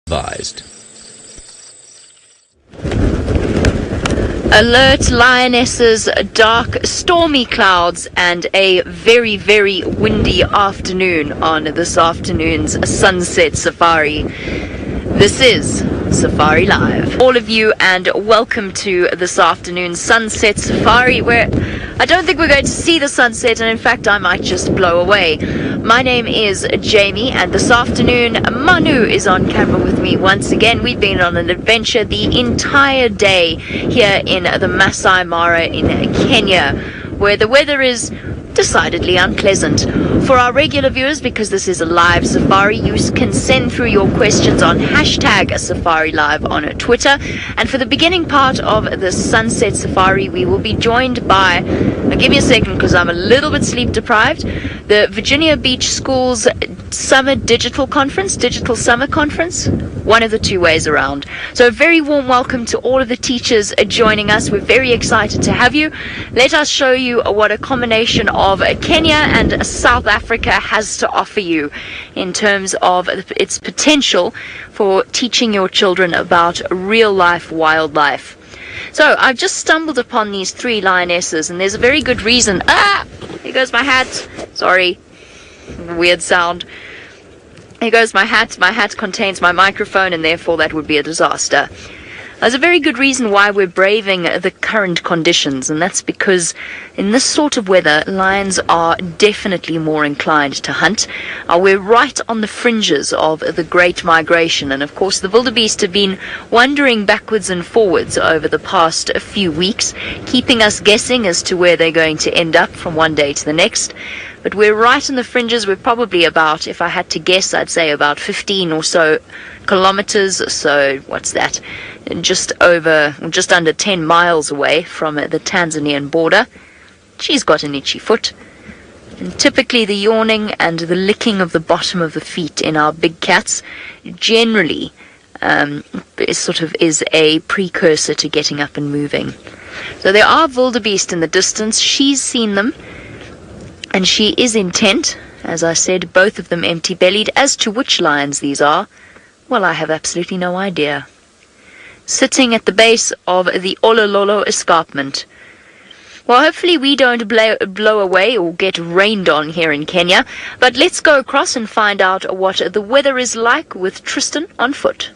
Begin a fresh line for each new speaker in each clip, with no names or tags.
Advised.
Alert Lionesses, dark, stormy clouds, and a very, very windy afternoon on this afternoon's sunset safari. This is Safari Live. All of you, and welcome to this afternoon's sunset safari, where I don't think we're going to see the sunset, and in fact I might just blow away. My name is Jamie, and this afternoon Manu is on camera with me once again. We've been on an adventure the entire day here in the Masai Mara in Kenya, where the weather is decidedly unpleasant. For our regular viewers, because this is a live safari, you can send through your questions on hashtag Safari Live on Twitter. And for the beginning part of the sunset safari, we will be joined by, now give me a second because I'm a little bit sleep deprived, the Virginia Beach Schools Summer Digital Summer Conference, one of the two ways around. So a very warm welcome to all of the teachers joining us. We're very excited to have you. Let us show you what a combination of Kenya and South Africa has to offer you in terms of its potential for teaching your children about real-life wildlife. So I've just stumbled upon these three lionesses, and there's a very good reason. Here goes my hat. Sorry, weird sound. Here goes my hat. My hat contains my microphone, and therefore that would be a disaster. There's a very good reason why we're braving the current conditions, and that's because in this sort of weather, lions are definitely more inclined to hunt. We're right on the fringes of the Great Migration, and of course the wildebeest have been wandering backwards and forwards over the past few weeks, keeping us guessing as to where they're going to end up from one day to the next. But we're right on the fringes. We're probably about, if I had to guess, I'd say about 15 or so kilometers. So what's that? Just under 10 miles away from the Tanzanian border. She's got an itchy foot. And typically the yawning and the licking of the bottom of the feet in our big cats generally is a precursor to getting up and moving. So there are wildebeest in the distance. She's seen them. And she is intent, as I said, both of them empty-bellied. As to which lions these are, well, I have absolutely no idea. Sitting at the base of the Olololo escarpment. Well, hopefully we don't blow away or get rained on here in Kenya, but let's go across and find out what the weather is like with Tristan on foot.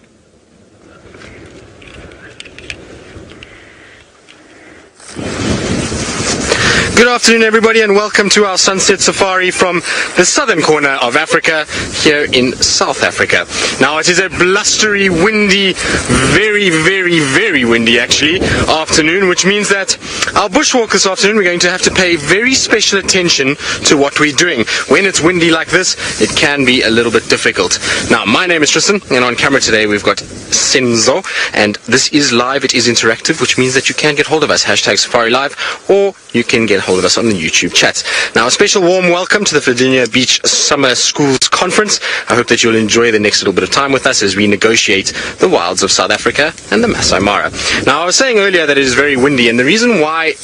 Good afternoon, everybody, and welcome to our sunset safari from the southern corner of Africa, here in South Africa. Now, it is a blustery, windy, very, very, very windy, actually, afternoon, which means that our bushwalk this afternoon, we're going to have to pay very special attention to what we're doing. When it's windy like this, it can be a little bit difficult. Now, my name is Tristan, and on camera today we've got Senzo, and this is live, it is interactive, which means that you can get hold of us, hashtag Safari Live, or you can get hold of us on the YouTube chat. Now, a special warm welcome to the Virginia Beach Summer Schools Conference. I hope that you'll enjoy the next little bit of time with us as we negotiate the wilds of South Africa and the Masai Mara. Now, I was saying earlier that it is very windy, and the reason why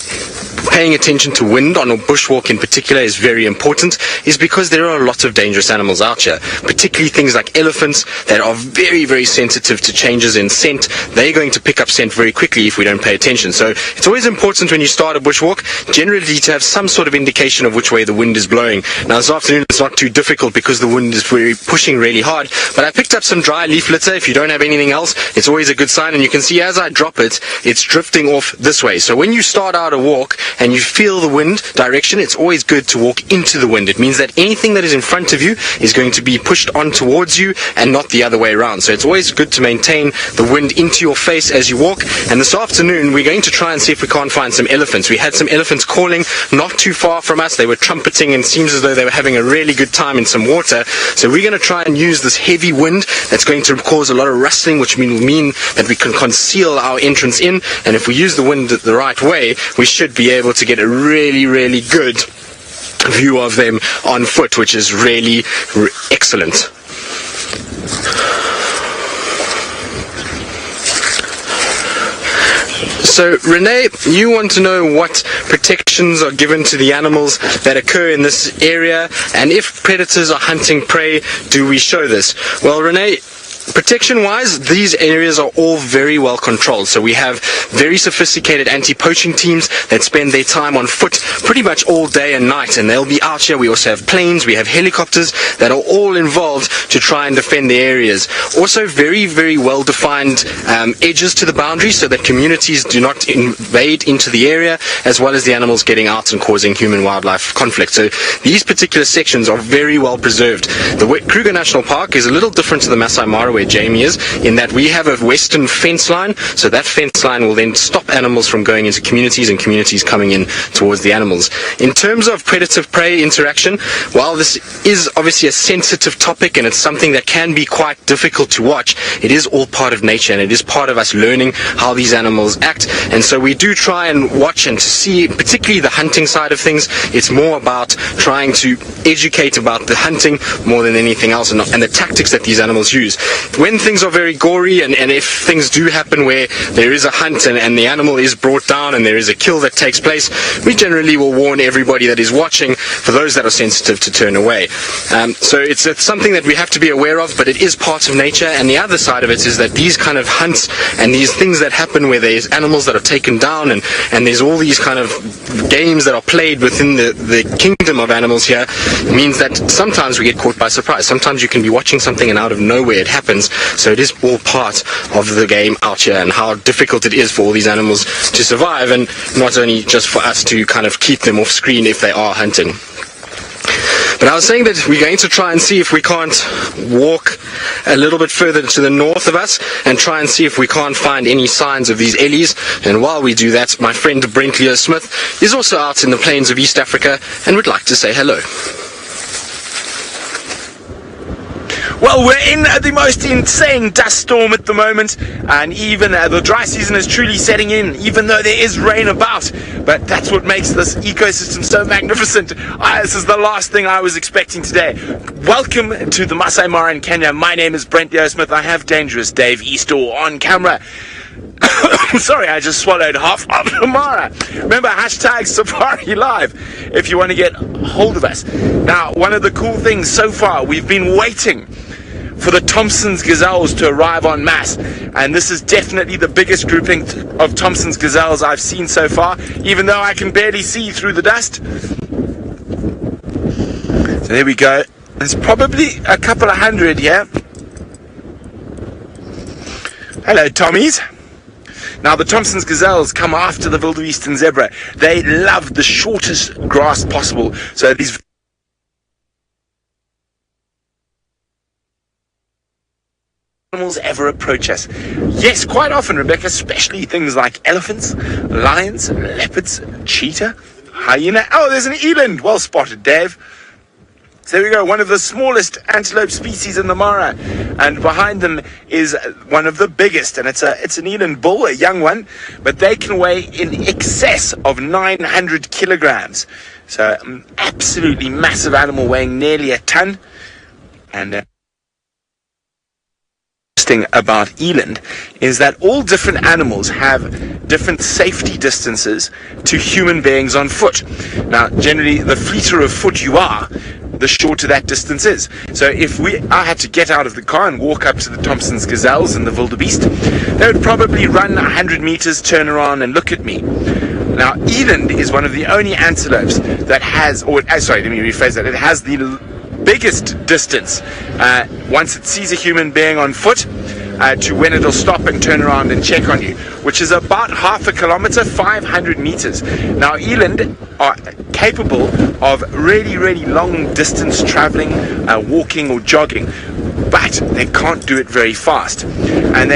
paying attention to wind on a bushwalk in particular is very important is because there are a lot of dangerous animals out here, particularly things like elephants that are very, very sensitive to changes in scent. They're going to pick up scent very quickly if we don't pay attention. So it's always important when you start a bushwalk generally to have some sort of indication of which way the wind is blowing. Now, this afternoon it's not too difficult because the wind is pushing really hard, but I picked up some dry leaf litter. If you don't have anything else, it's always a good sign, and you can see as I drop it, it's drifting off this way. So when you start out a walk and you feel the wind direction, it's always good to walk into the wind. It means that anything that is in front of you is going to be pushed on towards you and not the other way around. So it's always good to maintain the wind into your face as you walk. And this afternoon we're going to try and see if we can't find some elephants. We had some elephants calling not too far from us. They were trumpeting and seems as though they were having a really good time in some water. So we're going to try and use this heavy wind that's going to cause a lot of rustling, which will mean that we can conceal our entrance in. And if we use the wind the right way, we should be able to get a really, really good view of them on foot, which is really excellent. So, Renee, you want to know what protections are given to the animals that occur in this area, and if predators are hunting prey, do we show this? Well, Renee, Protection-wise, these areas are all very well controlled. So we have very sophisticated anti-poaching teams that spend their time on foot pretty much all day and night, and they'll be out here. We also have planes, we have helicopters that are all involved to try and defend the areas. Also very, very well-defined edges to the boundary so that communities do not invade into the area, as well as the animals getting out and causing human-wildlife conflict. So these particular sections are very well preserved. The Kruger National Park is a little different to the Masai Mara where Jamie is, in that we have a western fence line, so that fence line will then stop animals from going into communities and communities coming in towards the animals. In terms of predator-prey interaction, while this is obviously a sensitive topic and it's something that can be quite difficult to watch, it is all part of nature and it is part of us learning how these animals act. And so we do try and watch and to see, particularly the hunting side of things. It's more about trying to educate about the hunting more than anything else, and the tactics that these animals use. When things are very gory and if things do happen where there is a hunt and the animal is brought down and there is a kill that takes place, we generally will warn everybody that is watching, for those that are sensitive, to turn away. So it's something that we have to be aware of, but it is part of nature. And the other side of it is that these kind of hunts and these things that happen where there's animals that are taken down and there's all these kind of games that are played within the kingdom of animals here, means that sometimes we get caught by surprise. Sometimes you can be watching something and out of nowhere it happens. So it is all part of the game out here and how difficult it is for all these animals to survive, and not only just for us to kind of keep them off screen if they are hunting. But I was saying that we're going to try and see if we can't walk a little bit further to the north of us and try and see if we can't find any signs of these ellies. And while we do that, my friend Brent Smith is also out in the plains of East Africa and would like to say hello.
Well, we're in the most insane dust storm at the moment, and even the dry season is truly setting in, even though there is rain about. But that's what makes this ecosystem so magnificent. This is the last thing I was expecting today. Welcome to the Masai Mara in Kenya. My name is Brent Smith. I have Dangerous Dave Eastall on camera. Sorry, I just swallowed half of the Mara. Remember, #SafariLive if you want to get hold of us. Now, one of the cool things so far, we've been waiting for the Thompson's gazelles to arrive en masse, and this is definitely the biggest grouping of Thompson's gazelles I've seen so far, even though I can barely see through the dust. So there we go. There's probably a couple of hundred here. Hello, Tommies. Now, the Thompson's gazelles come after the wildebeest zebra. They love the shortest grass possible, so these animals ever approach us. Yes, quite often, Rebecca, especially things like elephants, lions, leopards, cheetah, hyena. Oh, there's an eland. Well spotted, Dave. So there we go, one of the smallest antelope species in the Mara, and behind them is one of the biggest, and it's an eland bull, a young one, but they can weigh in excess of 900 kilograms. So absolutely massive animal weighing nearly a ton. And thing about eland is that all different animals have different safety distances to human beings on foot. Now, generally, the fleeter of foot you are, the shorter that distance is. So if I had to get out of the car and walk up to the Thompson's gazelles and the wildebeest, they would probably run 100 meters, turn around and look at me. Now, eland is one of the only antelopes that has, sorry, let me rephrase that, it has the biggest distance once it sees a human being on foot to when it'll stop and turn around and check on you, which is about half a kilometer, 500 meters. Now, eland are capable of really, really long distance traveling, walking or jogging, but they can't do it very fast. And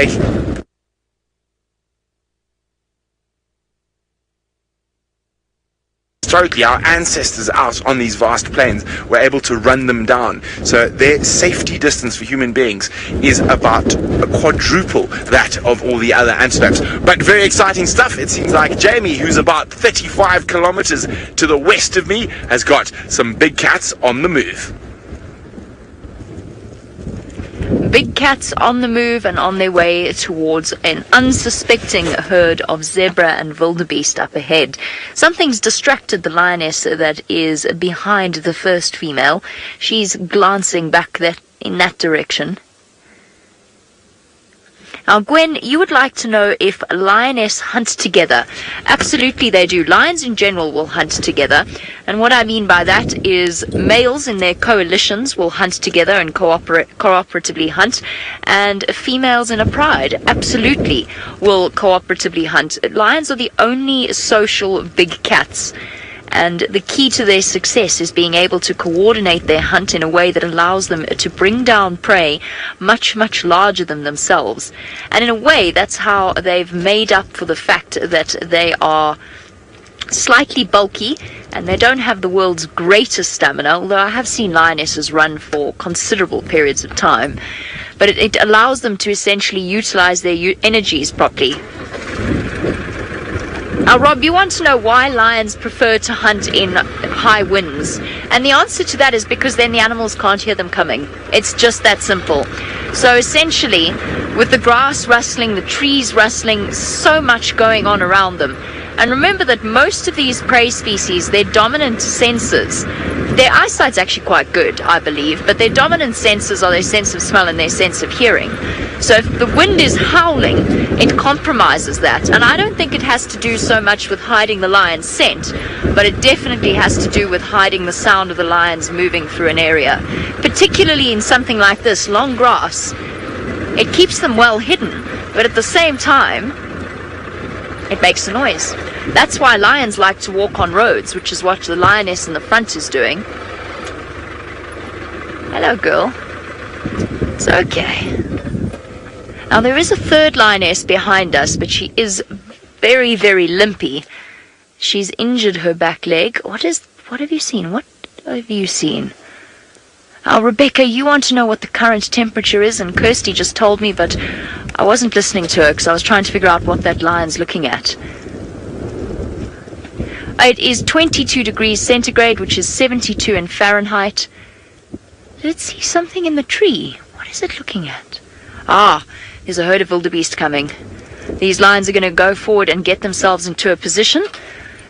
historically, our ancestors out on these vast plains were able to run them down. So their safety distance for human beings is about a quadruple that of all the other antelopes. But very exciting stuff. It seems like Jamie, who's about 35 kilometers to the west of me, has got some big cats on the move.
Big cats on the move and on their way towards an unsuspecting herd of zebra and wildebeest up ahead. Something's distracted the lioness that is behind the first female. She's glancing back in that direction. Now, Gwen, you would like to know if lioness hunt together. Absolutely they do. Lions in general will hunt together. And what I mean by that is males in their coalitions will hunt together and cooperatively hunt. And females in a pride absolutely will cooperatively hunt. Lions are the only social big cats. And the key to their success is being able to coordinate their hunt in a way that allows them to bring down prey much, much larger than themselves. And in a way, that's how they've made up for the fact that they are slightly bulky and they don't have the world's greatest stamina, although I have seen lionesses run for considerable periods of time. But it allows them to essentially utilize their energies properly. Now, Rob, you want to know why lions prefer to hunt in high winds. And the answer to that is because then the animals can't hear them coming. It's just that simple. So essentially, with the grass rustling, the trees rustling, so much going on around them. And remember that most of these prey species, their dominant senses, their eyesight's actually quite good, I believe, but their dominant senses are their sense of smell and their sense of hearing. So if the wind is howling, it compromises that. And I don't think it has to do so much with hiding the lion's scent, but it definitely has to do with hiding the sound of the lions moving through an area. Particularly in something like this, long grass, it keeps them well hidden, but at the same time, it makes a noise. That's why lions like to walk on roads, which is what the lioness in the front is doing. Hello, girl. It's okay. Now, there is a third lioness behind us, but she is very, very limpy. She's injured her back leg. What have you seen? What have you seen? Rebecca, you want to know what the current temperature is? And Kirsty just told me, but I wasn't listening to her because I was trying to figure out what that lion's looking at. It is 22 degrees centigrade, which is 72 in Fahrenheit. Did it see something in the tree? What is it looking at? There's a herd of wildebeest coming. These lions are going to go forward and get themselves into a position,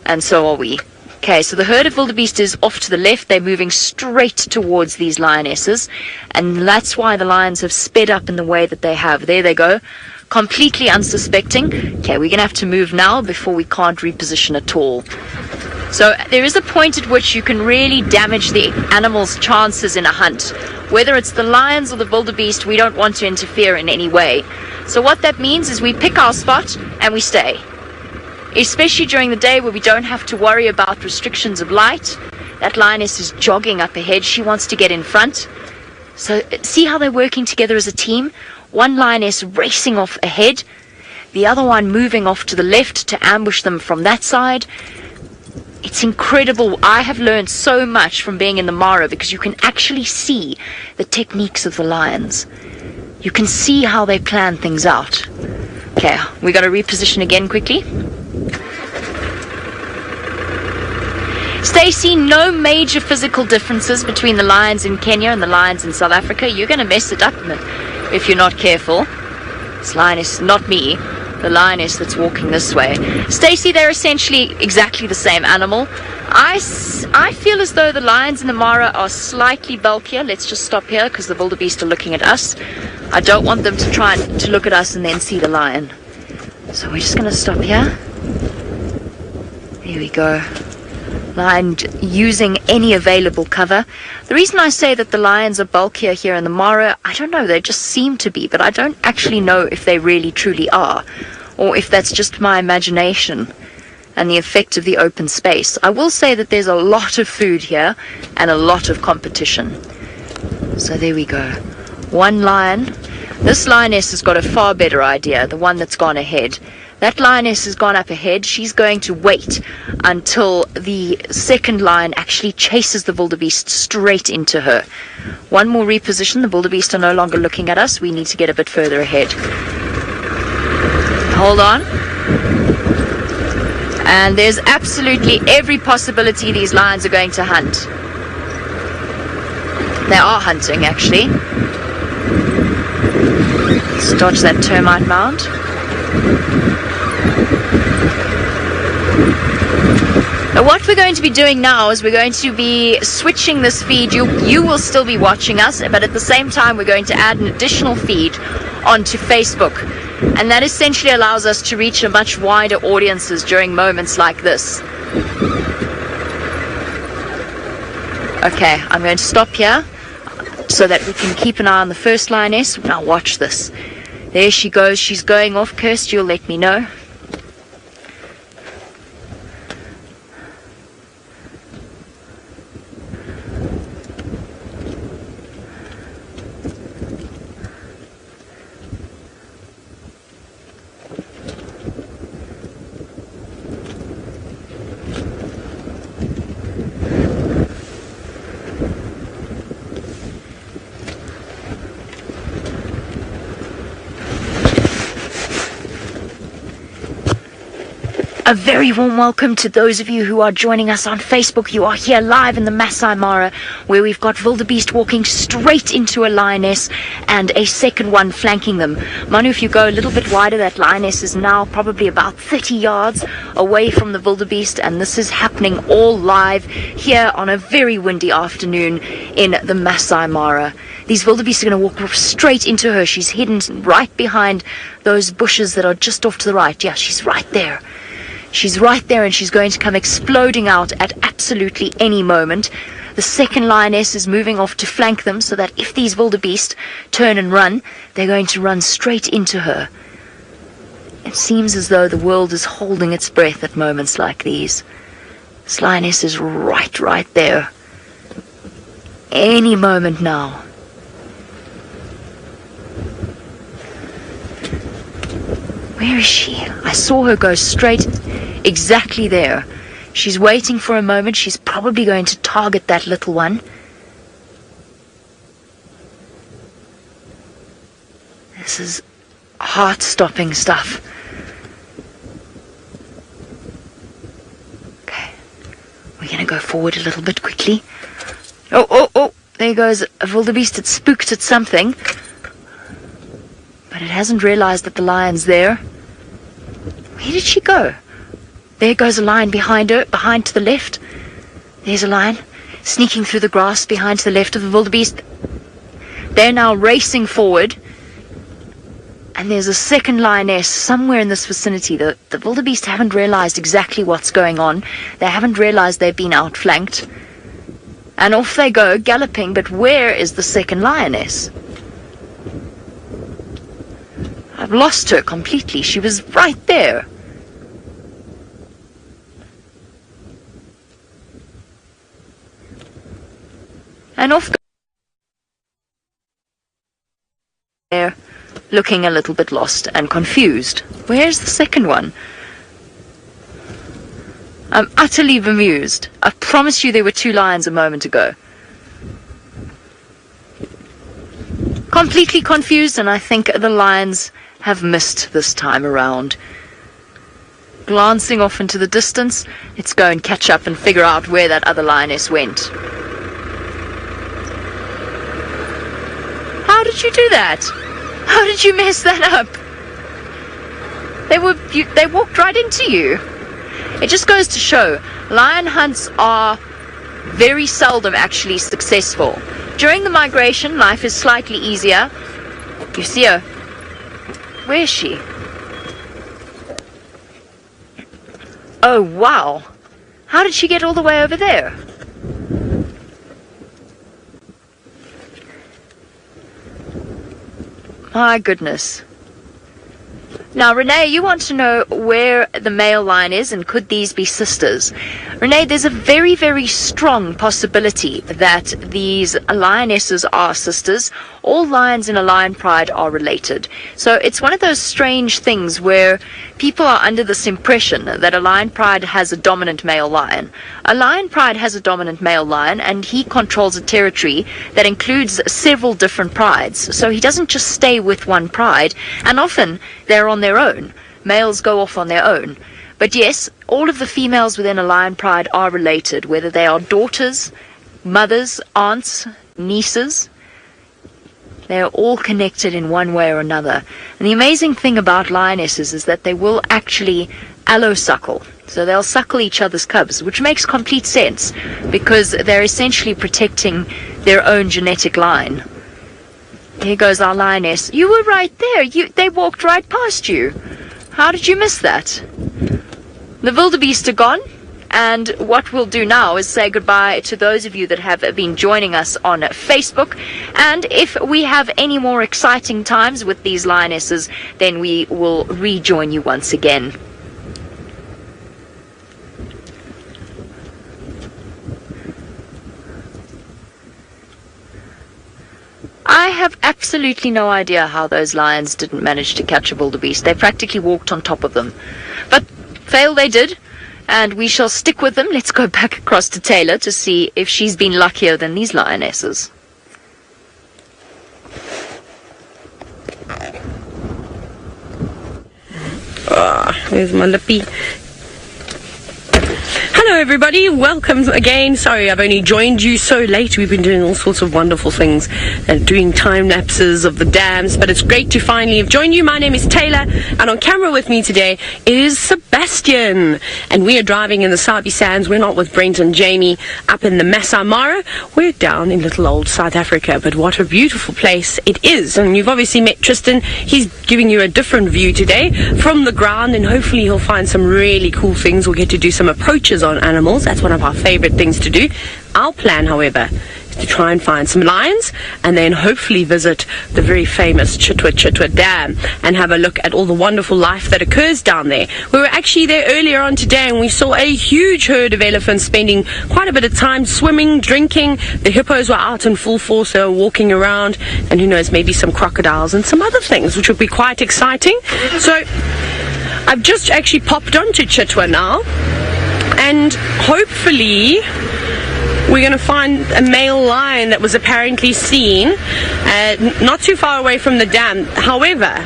and so are we. Okay, so the herd of wildebeest is off to the left. They're moving straight towards these lionesses, and that's why the lions have sped up in the way that they have. There they go, completely unsuspecting. Okay, we're going to have to move now before we can't reposition at all. So there is a point at which you can really damage the animal's chances in a hunt. Whether it's the lions or the wildebeest, we don't want to interfere in any way. So what that means is we pick our spot and we stay. Especially during the day where we don't have to worry about restrictions of light. That lioness is jogging up ahead. She wants to get in front. So see how they're working together as a team? One lioness racing off ahead, the other one moving off to the left to ambush them from that side. It's incredible. I have learned so much from being in the Mara because you can actually see the techniques of the lions. You can see how they plan things out. Okay, we got to reposition again quickly. Stacey, no major physical differences between the lions in Kenya and the lions in South Africa. You're going to mess it up if you're not careful. This lioness, not me, the lioness that's walking this way. Stacey, they're essentially exactly the same animal. I feel as though the lions in the Mara are slightly bulkier. Let's just stop here because the wildebeest are looking at us. I don't want them to try to look at us and then see the lion. So we're just going to stop here. There we go. Lion using any available cover. The reason I say that the lions are bulkier here in the Mara, I don't know, they just seem to be, but I don't actually know if they really truly are, or if that's just my imagination and the effect of the open space. I will say that there's a lot of food here and a lot of competition. So there we go. One lion. This lioness has got a far better idea, the one that's gone ahead. That lioness has gone up ahead. She's going to wait until the second lion actually chases the wildebeest straight into her. One more reposition. The wildebeest are no longer looking at us. We need to get a bit further ahead. Hold on. And there's absolutely every possibility these lions are going to hunt. They are hunting, actually. Let's dodge that termite mound. What we're going to be doing now is we're going to be switching this feed. You will still be watching us, but at the same time we're going to add an additional feed onto Facebook. And that essentially allows us to reach a much wider audiences during moments like this. Okay, I'm going to stop here so that we can keep an eye on the first lioness. Now watch this. There she goes. She's going off. Kirst, you'll let me know. A very warm welcome to those of you who are joining us on Facebook. You are here live in the Masai Mara, where we've got wildebeest walking straight into a lioness and a second one flanking them. Manu, if you go a little bit wider, that lioness is now probably about 30 yards away from the wildebeest, and this is happening all live here on a very windy afternoon in the Masai Mara. These wildebeest are going to walk straight into her. She's hidden right behind those bushes that are just off to the right. Yeah, she's right there. She's right there, and she's going to come exploding out at absolutely any moment. The second lioness is moving off to flank them, so that if these wildebeest turn and run, they're going to run straight into her. It seems as though the world is holding its breath at moments like these. This lioness is right there. Any moment now. Where is she? I saw her go straight exactly there. She's waiting for a moment. She's probably going to target that little one. This is heart-stopping stuff. Okay. We're going to go forward a little bit quickly. Oh, there goes a wildebeest. It's spooked at something. But it hasn't realized that the lion's there. Where did she go? There goes a lion behind her, behind to the left. There's a lion sneaking through the grass behind to the left of the wildebeest. They're now racing forward. And there's a second lioness somewhere in this vicinity. The wildebeest haven't realized exactly what's going on. They haven't realized they've been outflanked. And off they go, galloping. But where is the second lioness? I've lost her completely. She was right there. And off there, looking a little bit lost and confused. Where's the second one? I'm utterly bemused. I promise you there were two lions a moment ago. Completely confused, and I think the lions have missed this time around. Glancing off into the distance, let's go and catch up and figure out where that other lioness went. How did you do that? How did you mess that up? They walked right into you. It just goes to show, lion hunts are very seldom actually successful. During the migration, life is slightly easier. You see her. Where is she? Oh, wow. How did she get all the way over there? My goodness. Now, Renee, you want to know where the male lion is, and could these be sisters? Renee, there's a very, very strong possibility that these lionesses are sisters. All lions in a lion pride are related. So it's one of those strange things where people are under this impression that a lion pride has a dominant male lion. A lion pride has a dominant male lion, and he controls a territory that includes several different prides. So he doesn't just stay with one pride, and often they're on their own. Males go off on their own. But yes, all of the females within a lion pride are related, whether they are daughters, mothers, aunts, nieces. They are all connected in one way or another. And the amazing thing about lionesses is that they will actually allosuckle. So they'll suckle each other's cubs, which makes complete sense because they're essentially protecting their own genetic line. Here goes our lioness. You were right there. They walked right past you. How did you miss that? The wildebeest are gone. And what we'll do now is say goodbye to those of you that have been joining us on Facebook. And if we have any more exciting times with these lionesses, then we will rejoin you once again. I have absolutely no idea how those lions didn't manage to catch a wildebeest. They practically walked on top of them. But fail they did. And we shall stick with them. Let's go back across to Tayla to see if she's been luckier than these lionesses.
There's my lippy. Hello everybody, welcome again. Sorry I've only joined you so late. We've been doing all sorts of wonderful things and doing time lapses of the dams, but it's great to finally have joined you. My name is Tayla, and on camera with me today is Sebastian, and we are driving in the Sabi sands. We're not with Brent and Jamie up in the Masai Mara. We're down in little old South Africa, but what a beautiful place it is. And you've obviously met Tristan. He's giving you a different view today from the ground, and hopefully he'll find some really cool things. We'll get to do some approaches on animals. That's one of our favorite things to do. Our plan, however, is to try and find some lions and then hopefully visit the very famous Chitwa Dam and have a look at all the wonderful life that occurs down there. We were actually there earlier on today and we saw a huge herd of elephants spending quite a bit of time swimming, drinking. The hippos were out in full force. They were walking around, and who knows, maybe some crocodiles and some other things, which would be quite exciting. So I've just actually popped onto Chitwa now, and hopefully we're going to find a male lion that was apparently seen not too far away from the dam. However,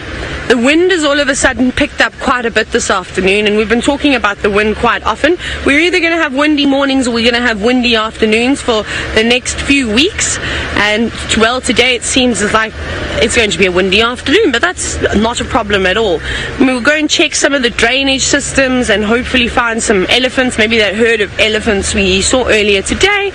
the wind has all of a sudden picked up quite a bit this afternoon, and we've been talking about the wind quite often. We're either going to have windy mornings or we're going to have windy afternoons for the next few weeks. And well, today it seems as like it's going to be a windy afternoon, but that's not a problem at all. We'll go and check some of the drainage systems and hopefully find some elephants, maybe that herd of elephants we saw earlier today.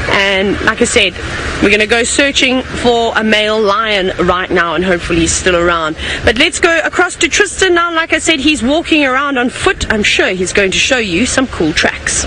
And like I said, we're going to go searching for a male lion right now, and hopefully he's still around. But let's go across to Tristan now. Like I said, he's walking around on foot. I'm sure he's going to show you some cool tracks.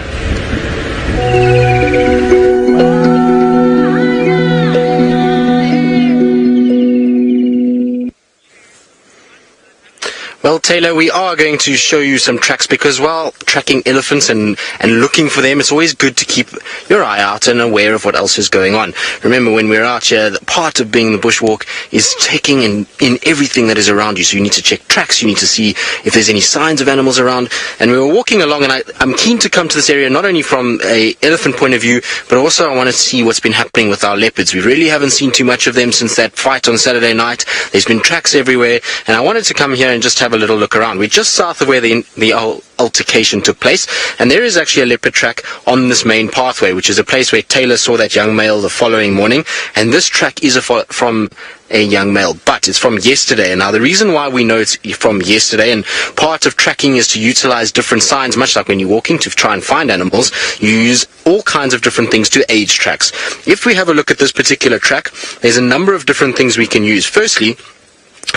Well, Tayla, we are going to show you some tracks because while tracking elephants and looking for them, it's always good to keep your eye out and aware of what else is going on. Remember, when we're out here, the part of being the bushwalk is taking in everything that is around you. So you need to check tracks, you need to see if there's any signs of animals around. And we were walking along, and I'm keen to come to this area not only from an elephant point of view, but also I want to see what's been happening with our leopards. We really haven't seen too much of them since that fight on Saturday night. There's been tracks everywhere, and I wanted to come here and just have a little look around. We're just south of where the altercation took place, and there is actually a leopard track on this main pathway, which is a place where Tayla saw that young male the following morning. And this track is from a young male, but it's from yesterday. And now the reason why we know it's from yesterday, and part of tracking is to utilize different signs, much like when you're walking to try and find animals, you use all kinds of different things to age tracks. If we have a look at this particular track, there's a number of different things we can use. Firstly,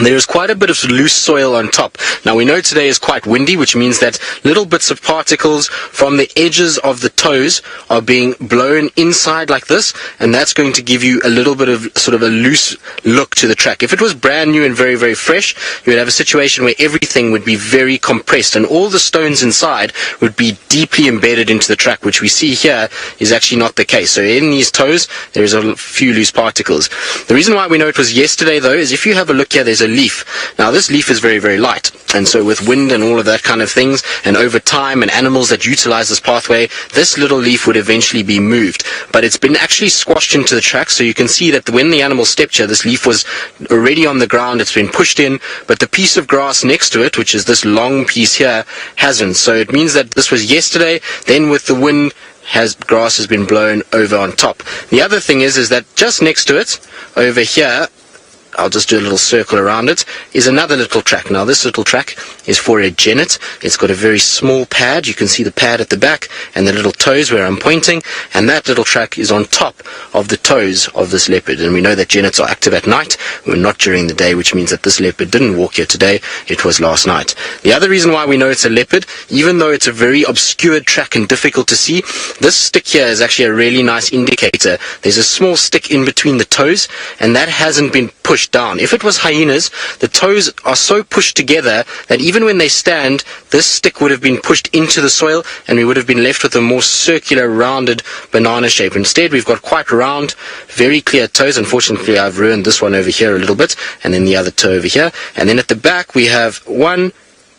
there is quite a bit of loose soil on top. Now we know today is quite windy, which means that little bits of particles from the edges of the toes are being blown inside like this, and that's going to give you a little bit of sort of a loose look to the track. If it was brand new and very, very fresh, you would have a situation where everything would be very compressed and all the stones inside would be deeply embedded into the track, which we see here is actually not the case. So in these toes, there's a few loose particles. The reason why we know it was yesterday, though, is if you have a look here, there's a leaf. Now this leaf is very, very light, and so with wind and all of that kind of things, and over time and animals that utilize this pathway, this little leaf would eventually be moved, but it's been actually squashed into the track. So you can see that when the animal stepped here, this leaf was already on the ground, it's been pushed in, but the piece of grass next to it, which is this long piece here, hasn't. So it means that this was yesterday, then with the wind, grass has been blown over on top. The other thing is that just next to it, over here, I'll just do a little circle around it, is another little track. Now this little track is for a genet. It's got a very small pad. You can see the pad at the back and the little toes where I'm pointing, and that little track is on top of the toes of this leopard. And we know that genets are active at night, not during the day, which means that this leopard didn't walk here today. It was last night. The other reason why we know it's a leopard, even though it's a very obscured track and difficult to see, this stick here is actually a really nice indicator. There's a small stick in between the toes, and that hasn't been pushed down. If it was hyenas, the toes are so pushed together that even when they stand, this stick would have been pushed into the soil and we would have been left with a more circular, rounded banana shape. Instead, we've got quite round, very clear toes. Unfortunately, I've ruined this one over here a little bit, and then the other toe over here. And then at the back, we have 1,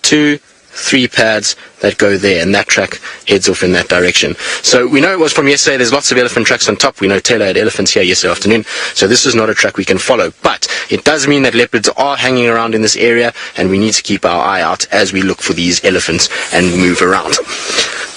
2, 3 pads that go there, and that track heads off in that direction. So we know it was from yesterday. There's lots of elephant tracks on top. We know Tayla had elephants here yesterday afternoon, so this is not a track we can follow, but it does mean that leopards are hanging around in this area, and we need to keep our eye out as we look for these elephants and move around.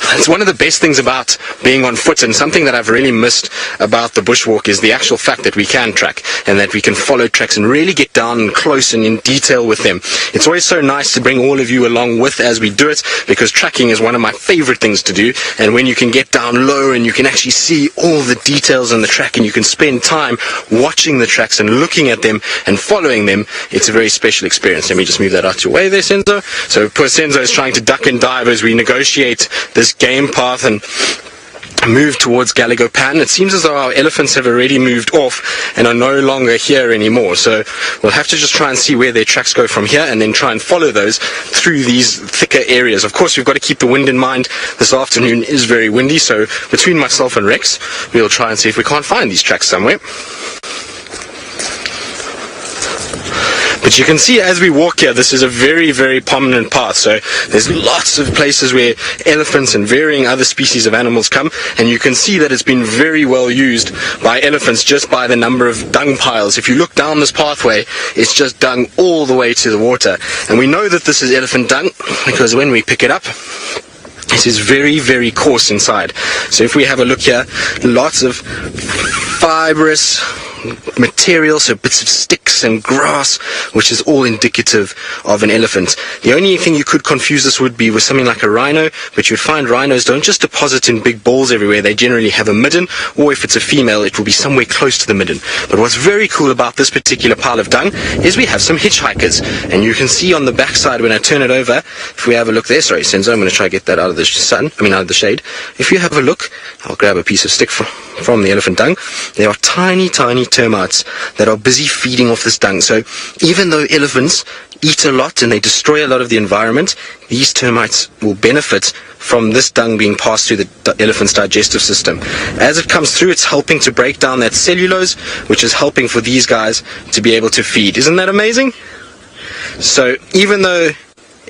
It's one of the best things about being on foot, and something that I've really missed about the bushwalk is the actual fact that we can track and that we can follow tracks and really get down close and in detail with them. It's always so nice to bring all of you along with as we do it, because tracking is one of my favorite things to do. And when you can get down low and you can actually see all the details in the track and you can spend time watching the tracks and looking at them and following them, it's a very special experience. Let me just move that out your way there, Senzo. So poor Senzo is trying to duck and dive as we negotiate this game path and move towards Galagopan. It seems as though our elephants have already moved off and are no longer here anymore, so we'll have to just try and see where their tracks go from here and then try and follow those through these thicker areas. Of course, we've got to keep the wind in mind. This afternoon is very windy, so between myself and Rex, we'll try and see if we can't find these tracks somewhere. But you can see as we walk here, this is a very, very prominent path. So there's lots of places where elephants and varying other species of animals come. And you can see that it's been very well used by elephants just by the number of dung piles. If you look down this pathway, it's just dung all the way to the water. And we know that this is elephant dung because when we pick it up, it is very, very coarse inside. So if we have a look here, lots of fibrous material, so bits of sticks and grass, which is all indicative of an elephant. The only thing you could confuse this would be with something like a rhino, but you'd find rhinos don't just deposit in big balls everywhere. They generally have a midden, or if it's a female, it will be somewhere close to the midden. But what's very cool about this particular pile of dung is we have some hitchhikers, and you can see on the backside when I turn it over, if we have a look there, sorry Senzo, I'm going to try to get that out of the out of the shade. If you have a look, I'll grab a piece of stick from the elephant dung. There are tiny, tiny termites that are busy feeding off this dung. So even though elephants eat a lot and they destroy a lot of the environment, these termites will benefit from this dung being passed through the elephant's digestive system. As it comes through, it's helping to break down that cellulose, which is helping for these guys to be able to feed. Isn't that amazing? So even though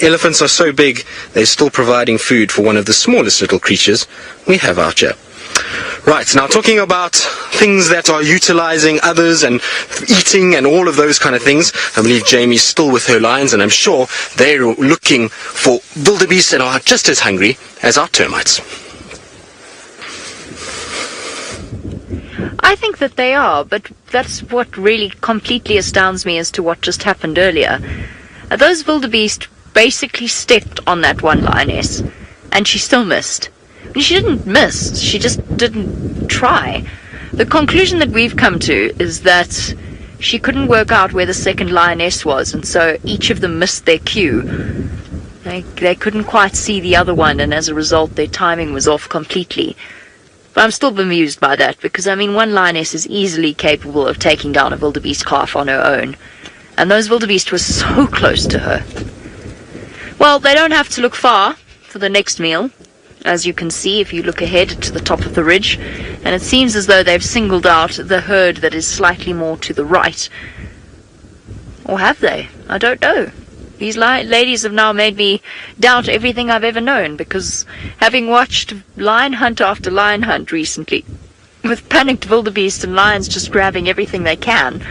elephants are so big, they're still providing food for one of the smallest little creatures we have out here. Right, now talking about things that are utilizing others and eating and all of those kind of things, I believe Jamie's still with her lions, and I'm sure they're looking for wildebeest and are just as hungry as our termites.
I think that they are, but that's what really completely astounds me as to what just happened earlier. Those wildebeest basically stepped on that one lioness, and she still missed. She didn't miss, she just didn't try. The conclusion that we've come to is that she couldn't work out where the second lioness was, and so each of them missed their cue. They couldn't quite see the other one, and as a result their timing was off completely. But I'm still bemused by that, because I mean, one lioness is easily capable of taking down a wildebeest calf on her own, and those wildebeest were so close to her. Well, they don't have to look far for the next meal, as you can see if you look ahead to the top of the ridge, and it seems as though they've singled out the herd that is slightly more to the right. Or have they? I don't know. These ladies have now made me doubt everything I've ever known, because having watched lion hunt after lion hunt recently, with panicked wildebeest and lions just grabbing everything they can,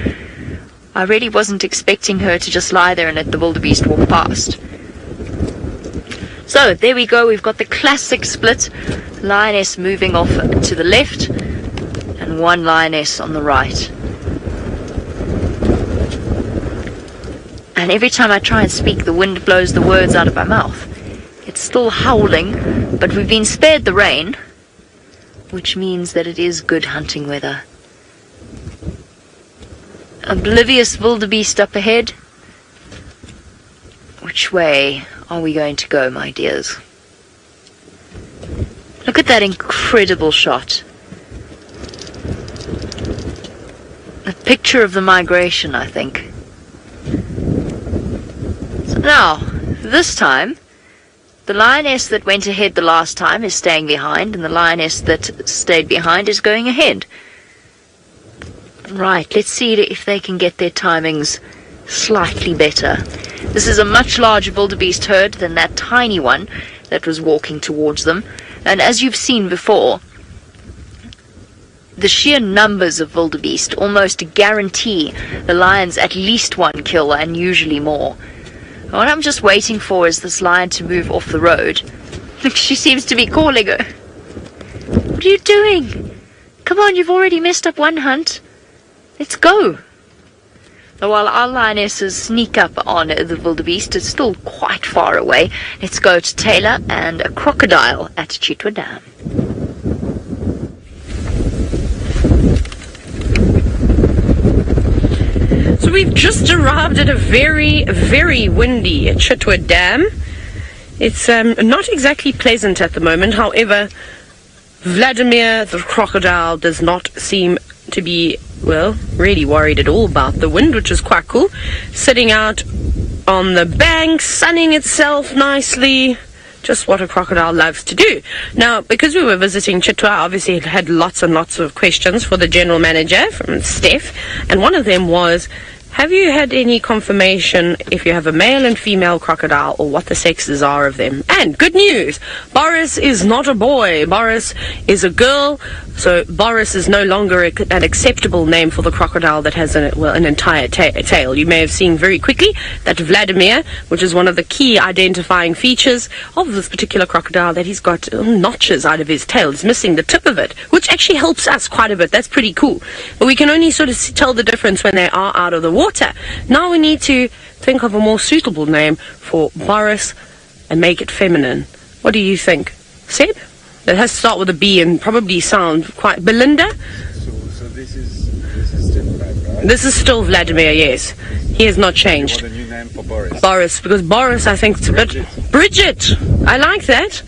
I really wasn't expecting her to just lie there and let the wildebeest walk past. So, there we go, we've got the classic split, lioness moving off to the left, and one lioness on the right. And every time I try and speak, the wind blows the words out of my mouth. It's still howling, but we've been spared the rain, which means that it is good hunting weather. Oblivious wildebeest up ahead. Which way are we going to go, my dears? Look at that incredible shot. A picture of the migration, I think. So now, this time, the lioness that went ahead the last time is staying behind, and the lioness that stayed behind is going ahead. Right, let's see if they can get their timings slightly better. This is a much larger wildebeest herd than that tiny one that was walking towards them. And as you've seen before, the sheer numbers of wildebeest almost guarantee the lions at least one kill, and usually more. What I'm just waiting for is this lion to move off the road. Look, she seems to be calling her. What are you doing? Come on, you've already messed up one hunt. Let's go. While our lionesses sneak up on the wildebeest, it's still quite far away. Let's go to Tayla and a crocodile at Chitwa Dam.
So we've just arrived at a very, very windy Chitwa Dam. It's not exactly pleasant at the moment. However, Vladimir the crocodile does not seem to be, well, really worried at all about the wind, which is quite cool. Sitting out on the bank, sunning itself nicely. Just what a crocodile loves to do. Now, because we were visiting Chitwa, obviously it had lots and lots of questions for the general manager from Steph, and one of them was, have you had any confirmation if you have a male and female crocodile, or what the sexes are of them? And good news, Boris is not a boy. Boris is a girl. So Boris is no longer an acceptable name for the crocodile that has an entire tail. You may have seen very quickly that Vladimir, which is one of the key identifying features of this particular crocodile, that he's got notches out of his tail. He's missing the tip of it, which actually helps us quite a bit. That's pretty cool. But we can only sort of tell the difference when they are out of the water. Now we need to think of a more suitable name for Boris and make it feminine. What do you think, Seb? It has to start with a B and probably sound quite... Belinda?
So this is still Vlad, right?
This is still Vladimir, yes. He has not changed.
What a new name for Boris?
Boris, because Boris, I think it's a bit... Bridget! I like that.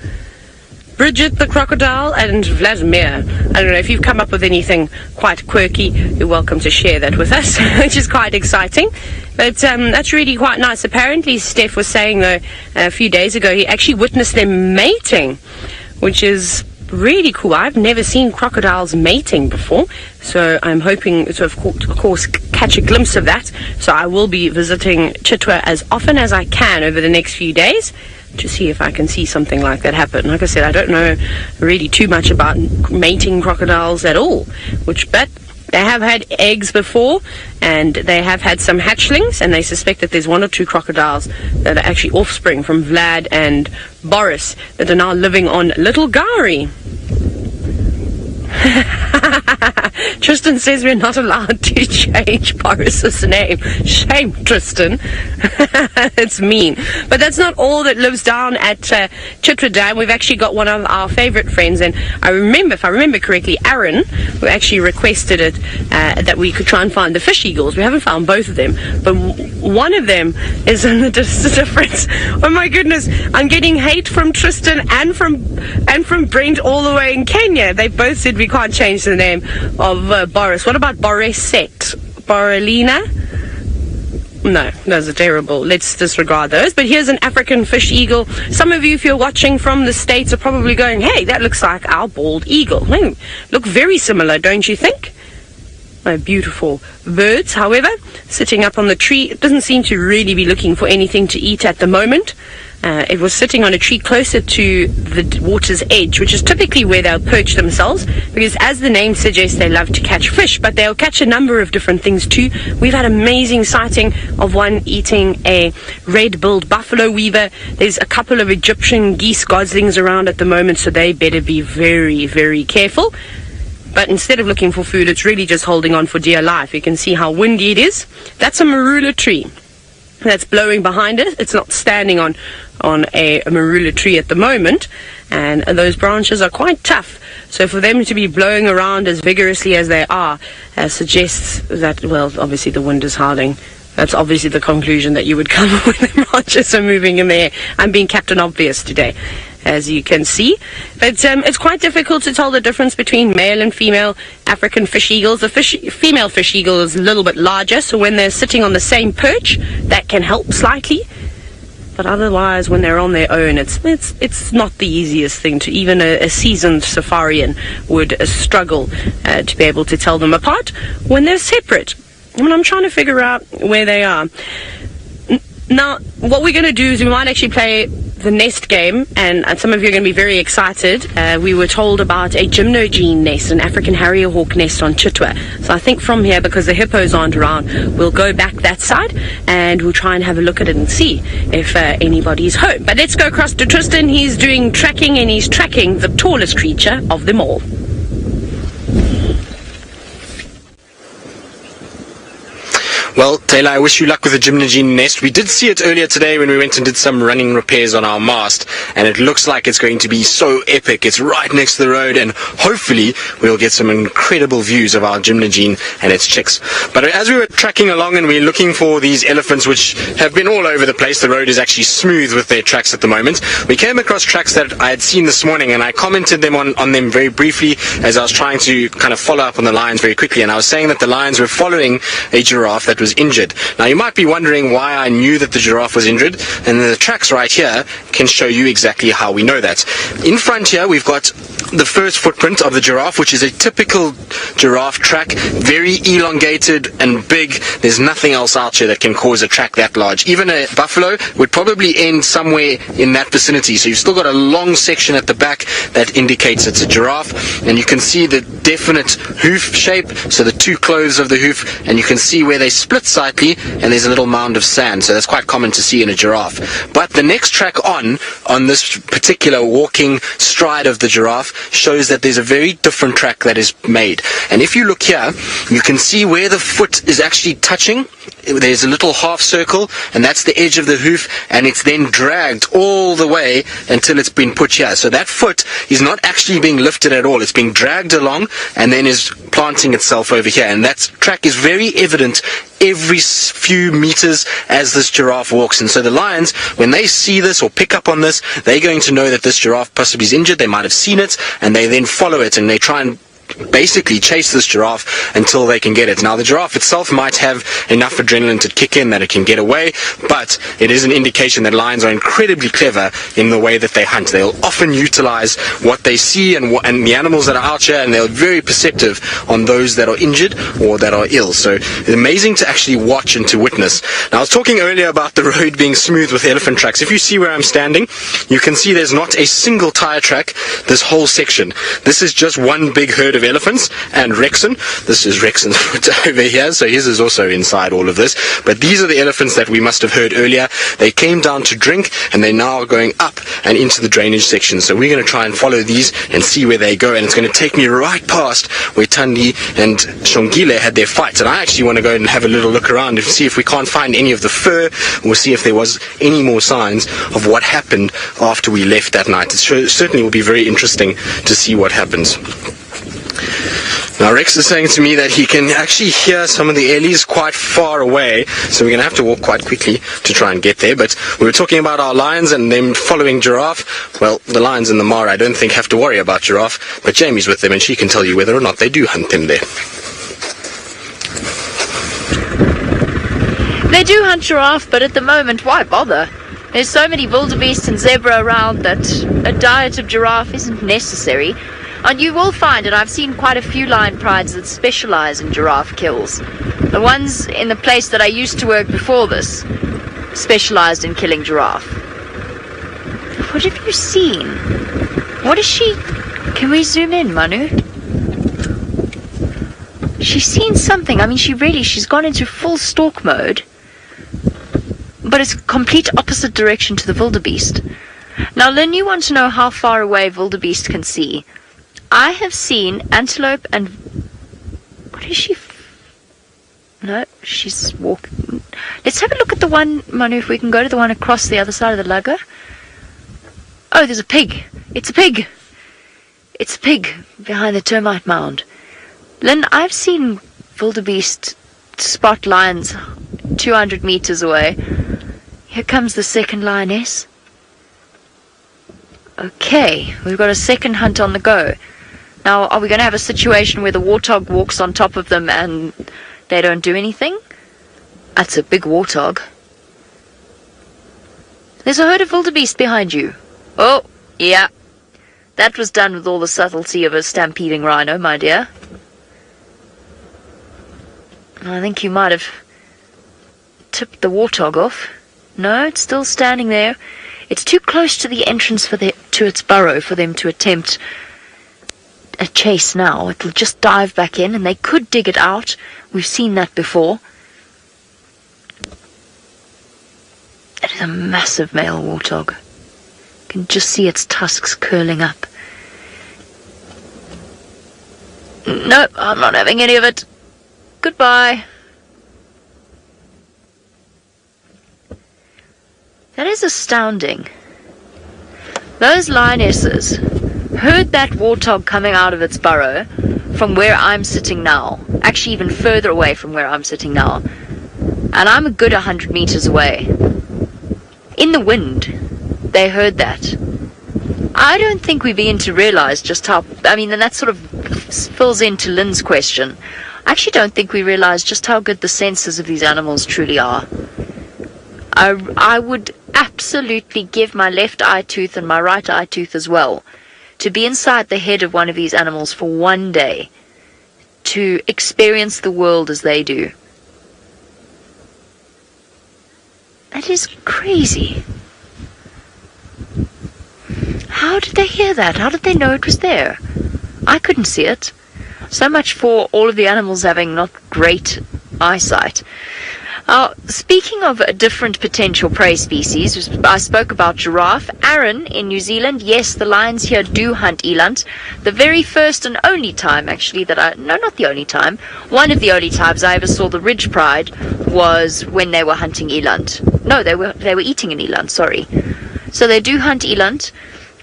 Bridget the crocodile and Vladimir. I don't know, if you've come up with anything quite quirky, you're welcome to share that with us, which is quite exciting. But that's really quite nice. Apparently, Steph was saying, though, a few days ago, he actually witnessed them mating, which is really cool. I've never seen crocodiles mating before, so I'm hoping to, of course, catch a glimpse of that. So I will be visiting Chitwa as often as I can over the next few days to see if I can see something like that happen. Like I said, I don't know really too much about mating crocodiles at all, but they have had eggs before, and they have had some hatchlings, and they suspect that there's one or two crocodiles that are actually offspring from Vlad and Boris that are now living on Little Gowrie. Tristan says we're not allowed to change Boris's name. Shame, Tristan. It's mean. But that's not all that lives down at Chitwa Dam. We've actually got one of our favorite friends, and I remember, if I remember correctly, Aaron, who actually requested it, that we could try and find the fish eagles. We haven't found both of them, but one of them is in the difference. Oh my goodness, I'm getting hate from Tristan and from Brent all the way in Kenya. They both said we can't change the name of Boris. What about Borisette? Borelina? No, those are terrible. Let's disregard those. But here's an African fish eagle. Some of you, if you're watching from the States, are probably going, hey, that looks like our bald eagle. They look very similar, don't you think? My beautiful birds, however, sitting up on the tree. It doesn't seem to really be looking for anything to eat at the moment. It was sitting on a tree closer to the water's edge, which is typically where they'll perch themselves, because as the name suggests, they love to catch fish, but they'll catch a number of different things too. We've had amazing sighting of one eating a red-billed buffalo weaver. There's a couple of Egyptian geese goslings around at the moment, so they better be very, very careful. But instead of looking for food, it's really just holding on for dear life. You can see how windy it is. That's a marula tree. that's blowing behind it. It's not standing on a marula tree at the moment, and those branches are quite tough. So for them to be blowing around as vigorously as they are suggests that, well, obviously the wind is howling. That's obviously the conclusion that you would come when the branches are moving in the air. I'm being Captain Obvious today, as you can see. But it's quite difficult to tell the difference between male and female African fish eagles. The female fish eagle is a little bit larger, so when they're sitting on the same perch, that can help slightly. But otherwise, when they're on their own, it's not the easiest thing to. Even a seasoned safarian would struggle to be able to tell them apart when they're separate. I mean, I'm trying to figure out where they are. Now, what we're going to do is we might actually play the nest game, and some of you are going to be very excited. We were told about a Gymnogene nest, an African Harrier hawk nest on Chitwa. So I think from here, because the hippos aren't around, we'll go back that side and we'll try and have a look at it and see if anybody's home. But let's go across to Tristan. He's doing tracking, and he's tracking the tallest creature of them all.
Well, Tayla, I wish you luck with the Gymnogene nest. We did see it earlier today when we went and did some running repairs on our mast, and it looks like it's going to be so epic. It's right next to the road, and hopefully we'll get some incredible views of our Gymnogene and its chicks. But as we were tracking along and we're looking for these elephants, which have been all over the place, the road is actually smooth with their tracks at the moment, we came across tracks that I had seen this morning, and I commented on them very briefly as I was trying to kind of follow up on the lions very quickly, and I was saying that the lions were following a giraffe that was injured. Now you might be wondering why I knew that the giraffe was injured, and the tracks right here can show you exactly how we know that. In front here we've got the first footprint of the giraffe, which is a typical giraffe track, very elongated and big. There's nothing else out here that can cause a track that large. Even a buffalo would probably end somewhere in that vicinity, so you've still got a long section at the back that indicates it's a giraffe, and you can see the definite hoof shape, so the two clothes of the hoof, and you can see where they split slightly, and there's a little mound of sand, so that's quite common to see in a giraffe. But the next track on this particular walking stride of the giraffe shows that there's a very different track that is made. And if you look here, you can see where the foot is actually touching. There's a little half circle, and that's the edge of the hoof, and it's then dragged all the way until it's been put here. So that foot is not actually being lifted at all. It's being dragged along and then is planting itself over here. And that track is very evident every few meters as this giraffe walks. And so the lions, when they see this or pick up on this, they're going to know that this giraffe possibly is injured. They might have seen it, and they then follow it, and they try and basically chase this giraffe until they can get it. Now the giraffe itself might have enough adrenaline to kick in that it can get away, but it is an indication that lions are incredibly clever in the way that they hunt. They'll often utilize what they see and the animals that are out here, and they're very perceptive on those that are injured or that are ill. So it's amazing to actually watch and to witness. Now I was talking earlier about the road being smooth with elephant tracks. If you see where I'm standing, you can see there's not a single tire track this whole section. This is just one big herd of elephants, and Rexon, this is Rexon's foot over here, so his is also inside all of this, but these are the elephants that we must have heard earlier. They came down to drink, and they now are going up and into the drainage section, so we're going to try and follow these and see where they go, and it's going to take me right past where Tandi and Shongile had their fight, and I actually want to go and have a little look around and see if we can't find any of the fur, or see if there was any more signs of what happened after we left that night. It certainly will be very interesting to see what happens. Now Rex is saying to me that he can actually hear some of the ellies quite far away, so we're going to have to walk quite quickly to try and get there. But we were talking about our lions and them following giraffe. Well, the lions in the Mara I don't think have to worry about giraffe, but Jamie's with them and she can tell you whether or not they do hunt them there.
They do hunt giraffe, but at the moment, why bother? There's so many wildebeest and zebra around that a diet of giraffe isn't necessary. And you will find, and I've seen quite a few lion prides that specialize in giraffe kills. The ones in the place that I used to work before this specialized in killing giraffe. What have you seen? What is she? Can we zoom in, Manu? She's seen something. I mean, she's gone into full stalk mode. But it's complete opposite direction to the wildebeest. Now, Lynn, you want to know how far away wildebeest can see. I have seen antelope and... What is she... No, she's walking. Let's have a look at the one, Manu, if we can go to the one across the other side of the lugger. Oh, there's a pig. It's a pig. It's a pig behind the termite mound. Lynn, I've seen wildebeest spot lions 200 meters away. Here comes the second lioness. Okay, we've got a second hunt on the go. Now, are we going to have a situation where the warthog walks on top of them and they don't do anything? That's a big warthog. There's a herd of wildebeest behind you. Oh, yeah. That was done with all the subtlety of a stampeding rhino, my dear. I think you might have tipped the warthog off. No, it's still standing there. It's too close to the entrance to its burrow for them to attempt a chase now. It'll just dive back in, and they could dig it out. We've seen that before. It is a massive male warthog. You can just see its tusks curling up. No, I'm not having any of it. Goodbye. That is astounding. Those lionesses heard that warthog coming out of its burrow from where I'm sitting now. Actually, even further away from where I'm sitting now. And I'm a good 100 meters away. In the wind, they heard that. I don't think we begin to realize just how... I mean, and that sort of fills into Lynn's question. I actually don't think we realize just how good the senses of these animals truly are. I would absolutely give my left eye tooth and my right eye tooth as well to be inside the head of one of these animals for one day, to experience the world as they do. That is crazy. How did they hear that? How did they know it was there? I couldn't see it. So much for all of the animals having not great eyesight. Speaking of different potential prey species, I spoke about giraffe. Aaron in New Zealand, yes, the lions here do hunt eland. The very first and only time, actually, not the only time, one of the only times I ever saw the ridge pride was when they were hunting eland. No, they were eating an eland, sorry. So they do hunt eland.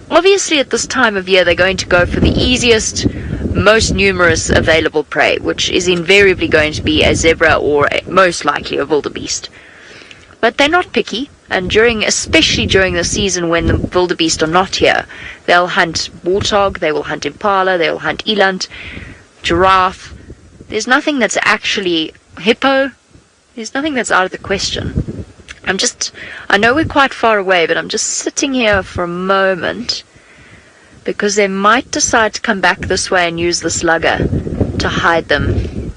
Obviously, at this time of year, they're going to go for the easiest, most numerous available prey, which is invariably going to be a zebra or most likely a wildebeest. But they're not picky, and especially during the season when the wildebeest are not here, they'll hunt warthog, they will hunt impala, they'll hunt eland, giraffe. There's nothing that's actually hippo. There's nothing that's out of the question. I know we're quite far away, but I'm just sitting here for a moment because they might decide to come back this way and use this lugger to hide them.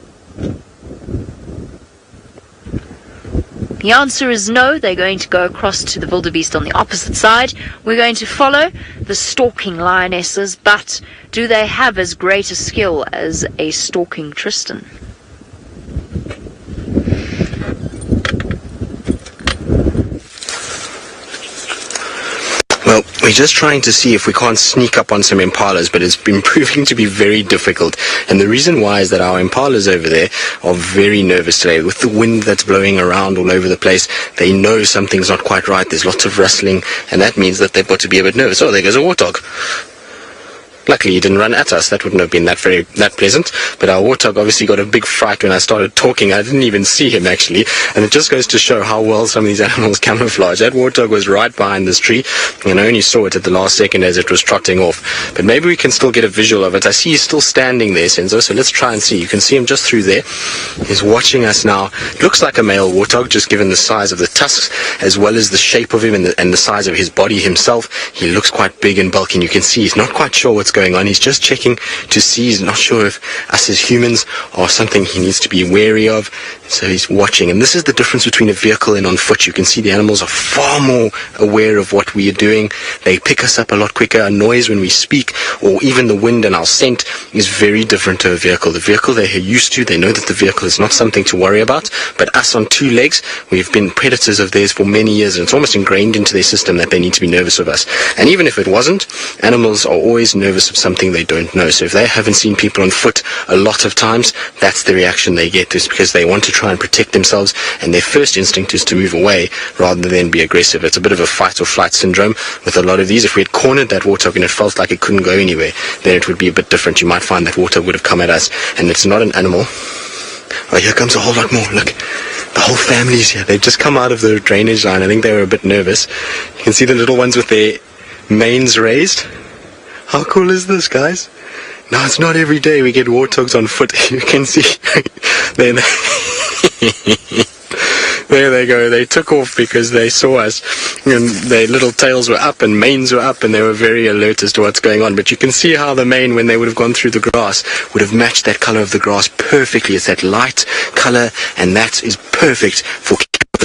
The answer is no. They're going to go across to the wildebeest on the opposite side. We're going to follow the stalking lionesses, but do they have as great a skill as a stalking Tristan?
Well, we're just trying to see if we can't sneak up on some impalas, but it's been proving to be very difficult. And the reason why is that our impalas over there are very nervous today. With the wind that's blowing around all over the place, they know something's not quite right. There's lots of rustling, and that means that they've got to be a bit nervous. Oh, there goes a warthog. Luckily, he didn't run at us. That wouldn't have been that pleasant. But our warthog obviously got a big fright when I started talking. I didn't even see him, actually. And it just goes to show how well some of these animals camouflage. That warthog was right behind this tree, and I only saw it at the last second as it was trotting off. But maybe we can still get a visual of it. I see he's still standing there, Senzo, so let's try and see. You can see him just through there. He's watching us now. It looks like a male warthog, just given the size of the tusks, as well as the shape of him and the size of his body himself. He looks quite big and bulky, and you can see he's not quite sure what's going on. He's just checking to see. He's not sure if us as humans are something he needs to be wary of, so he's watching. And this is the difference between a vehicle and on foot. You can see the animals are far more aware of what we are doing. They pick us up a lot quicker. A noise when we speak, or even the wind and our scent, is very different to a vehicle. The vehicle they're used to, they know that the vehicle is not something to worry about, but us on two legs, we've been predators of theirs for many years, and it's almost ingrained into their system that they need to be nervous of us. And even if it wasn't, animals are always nervous because of something they don't know. So if they haven't seen people on foot a lot of times, that's the reaction they get, is because they want to try and protect themselves, and their first instinct is to move away rather than be aggressive. It's a bit of a fight or flight syndrome with a lot of these. If we had cornered that warthog and it felt like it couldn't go anywhere, then it would be a bit different. You might find that warthog would have come at us, and it's not an animal. Oh, here comes a whole lot more. Look, the whole family's here. They've just come out of the drainage line. I think they were a bit nervous. You can see the little ones with their manes raised. How cool is this, guys? Now, it's not every day we get warthogs on foot. You can see. There they go. They took off because they saw us, and their little tails were up and manes were up, and they were very alert as to what's going on. But you can see how the mane, when they would have gone through the grass, would have matched that color of the grass perfectly. It's that light color, and that is perfect for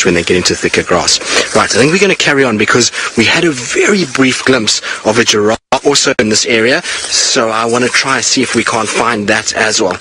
when they get into thicker grass. Right, I think we're going to carry on because we had a very brief glimpse of a giraffe also in this area, so I want to try and see if we can't find that as well.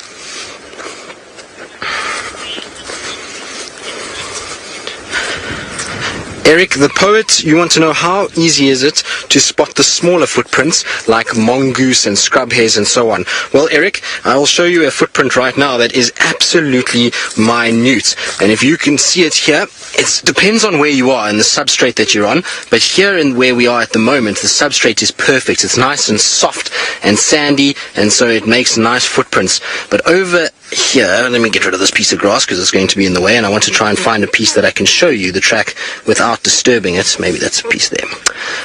Eric, the poet, you want to know how easy is it to spot the smaller footprints like mongoose and scrub hares and so on? Well, Eric, I will show you a footprint right now that is absolutely minute. And if you can see it here, it depends on where you are and the substrate that you're on. But here and where we are at the moment, the substrate is perfect. It's nice and soft and sandy, and so it makes nice footprints. But over here, let me get rid of this piece of grass because it's going to be in the way, and I want to try and find a piece that I can show you the track without disturbing it. Maybe that's a piece there.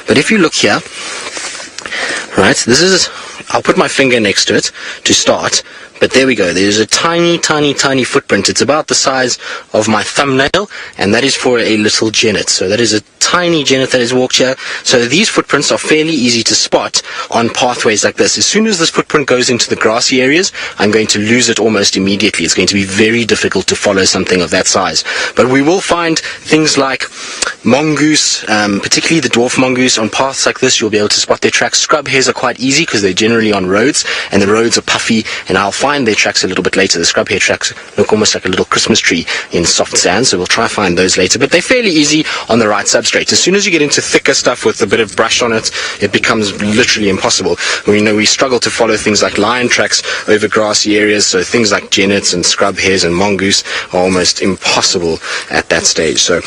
But if you look here, right, this is, I'll put my finger next to it to start, but there we go. There's a tiny, tiny, tiny footprint. It's about the size of my thumbnail, and that is for a little genet. So that is a tiny genet that has walked here. So these footprints are fairly easy to spot on pathways like this. As soon as this footprint goes into the grassy areas, I'm going to lose it almost immediately. It's going to be very difficult to follow something of that size. But we will find things like mongoose, particularly the dwarf mongoose, on paths like this. You'll be able to spot their tracks. Scrub hares are quite easy because they're generally on roads, and the roads are puffy, and I'll find their tracks a little bit later. The scrub hare tracks look almost like a little Christmas tree in soft sand, so we'll try to find those later. But they're fairly easy on the right substrate. As soon as you get into thicker stuff with a bit of brush on it, it becomes literally impossible. We struggle to follow things like lion tracks over grassy areas, so things like genets and scrub hares and mongoose are almost impossible at that stage. So,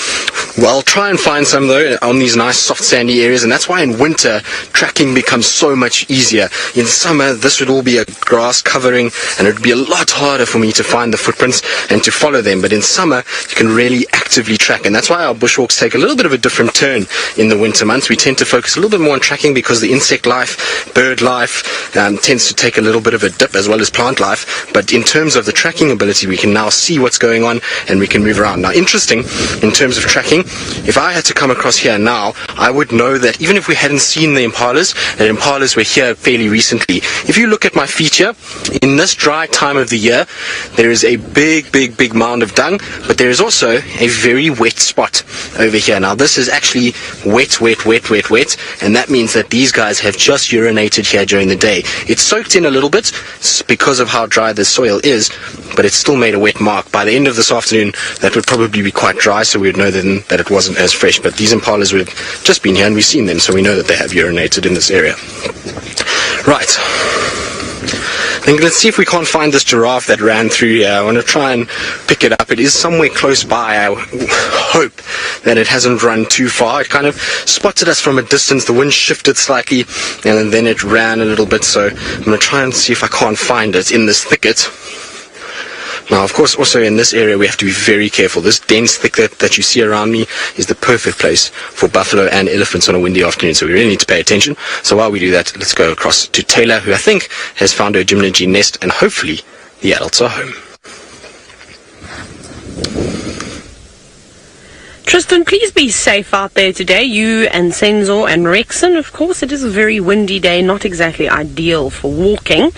well, I'll try and find some though on these nice soft sandy areas, and that's why in winter tracking becomes so much easier. In summer, this would all be a grass covering, and it would be a lot harder for me to find the footprints and to follow them. But in summer, you can really actively track, and that's why our bushwalks take a little bit of a different turn in the winter months. We tend to focus a little bit more on tracking because the insect life, bird life tends to take a little bit of a dip, as well as plant life. But in terms of the tracking ability, we can now see what's going on and we can move around. Now, interesting, in terms of tracking, if I had to come across here now, I would know that even if we hadn't seen the impalas, that impalas were here fairly recently. If you look at my feet here, in this dry time of the year, there is a big mound of dung, but there is also a very wet spot over here. Now, this is actually wet, and that means that these guys have just urinated here during the day. It's soaked in a little bit because of how dry the soil is, but it's still made a wet mark. By the end of this afternoon, that would probably be quite dry, so we would know then that it wasn't as fresh. But these impalas would have just been here, and we've seen them, so we know that they have urinated in this area. Right. Let's see if we can't find this giraffe that ran through here. I want to try and pick it up. It is somewhere close by. I hope that it hasn't run too far. It kind of spotted us from a distance. The wind shifted slightly, and then it ran a little bit. So I'm going to try and see if I can't find it in this thicket. Now, of course, also in this area, we have to be very careful. This dense thicket that you see around me is the perfect place for buffalo and elephants on a windy afternoon, so we really need to pay attention. So while we do that, let's go across to Tayla, who I think has found her Gymnogene nest, and hopefully the adults are home.
Tristan, please be safe out there today, you and Senzor and Rexon. Of course, it is a very windy day, not exactly ideal for walking.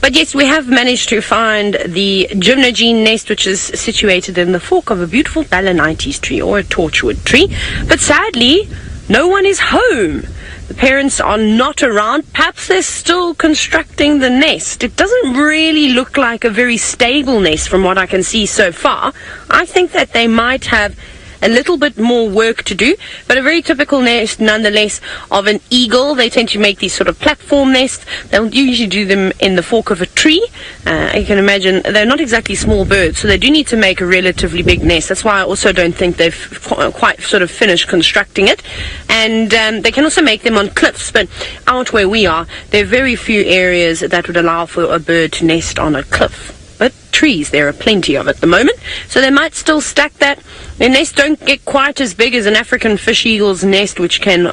But yes, we have managed to find the Gymnogene nest, which is situated in the fork of a beautiful Balanites tree, or a torchwood tree. But sadly, no one is home. The parents are not around. Perhaps they're still constructing the nest. It doesn't really look like a very stable nest from what I can see so far. I think that they might have a little bit more work to do, but a very typical nest nonetheless of an eagle. They tend to make these sort of platform nests. They'll usually do them in the fork of a tree. You can imagine they're not exactly small birds, so they do need to make a relatively big nest. That's why I also don't think they've quite sort of finished constructing it. And they can also make them on cliffs, but out where we are, there are very few areas that would allow for a bird to nest on a cliff. But trees, there are plenty of at the moment, so they might still stack that. Their nests don't get quite as big as an African fish eagle's nest, which can,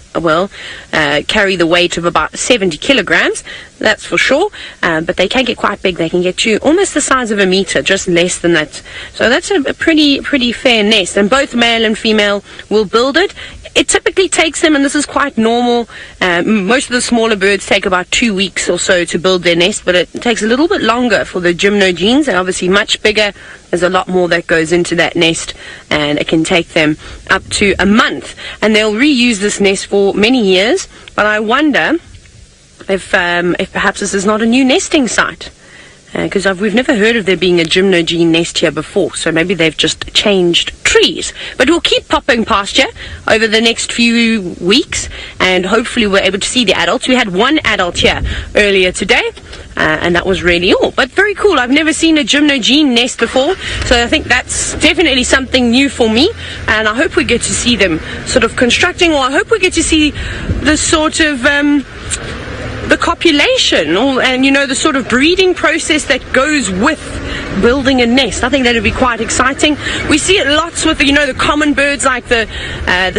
carry the weight of about 70 kilograms, that's for sure, but they can get quite big. They can get to almost the size of a meter, just less than that. So that's a pretty fair nest, and both male and female will build it. It typically takes them, and this is quite normal, most of the smaller birds take about 2 weeks or so to build their nest, but it takes a little bit longer for the Gymnogenes. They're obviously much bigger. There's a lot more that goes into that nest, and it can take them up to a month. And they'll reuse this nest for many years, but I wonder if perhaps this is not a new nesting site. Because we've never heard of there being a Gymnogene nest here before, so maybe they've just changed trees. But we'll keep popping past you over the next few weeks, and hopefully we're able to see the adults. We had one adult here earlier today, and that was really all. But very cool. I've never seen a Gymnogene nest before, so I think that's definitely something new for me, and I hope we get to see them sort of constructing, or I hope we get to see the sort of the copulation, and the sort of breeding process that goes with building a nest. I think that would be quite exciting. We see it lots with the common birds like the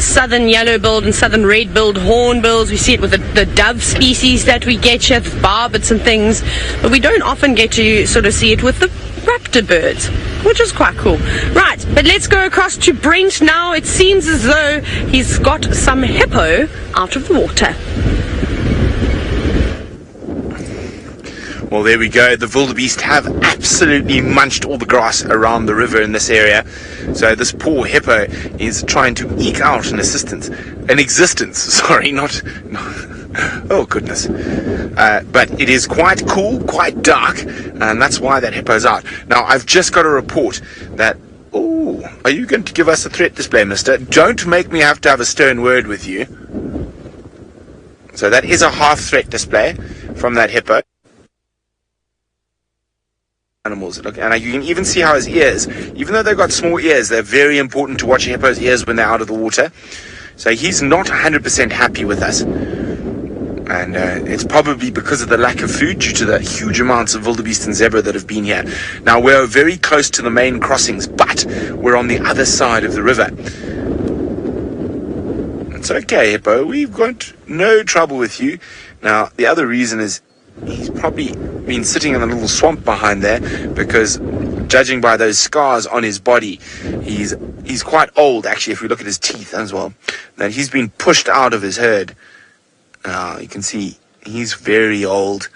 southern yellow-billed and southern red-billed hornbills. We see it with the dove species that we get here, the barbets and things, but we don't often get to sort of see it with the raptor birds, which is quite cool. Right, but let's go across to Brent now. It seems as though he's got some hippo out of the water.
Well, there we go. The wildebeest have absolutely munched all the grass around the river in this area. So this poor hippo is trying to eke out an existence. Sorry, not oh, goodness. But it is quite cool, quite dark, and that's why that hippo's out. Now, I've just got a report that... Oh, are you going to give us a threat display, mister? Don't make me have to have a stern word with you. So that is a half threat display from that hippo. Animals. Look, and you can even see how his ears, even though they've got small ears, they're very important to watch a hippo's ears when they're out of the water. So he's not 100% happy with us. And it's probably because of the lack of food due to the huge amounts of wildebeest and zebra that have been here. Now, we're very close to the main crossings, but we're on the other side of the river. It's okay, hippo. We've got no trouble with you. Now, the other reason is he's probably been sitting in a little swamp behind there because, judging by those scars on his body, he's quite old, actually, if we look at his teeth as well. That he's been pushed out of his herd. You can see he's very old.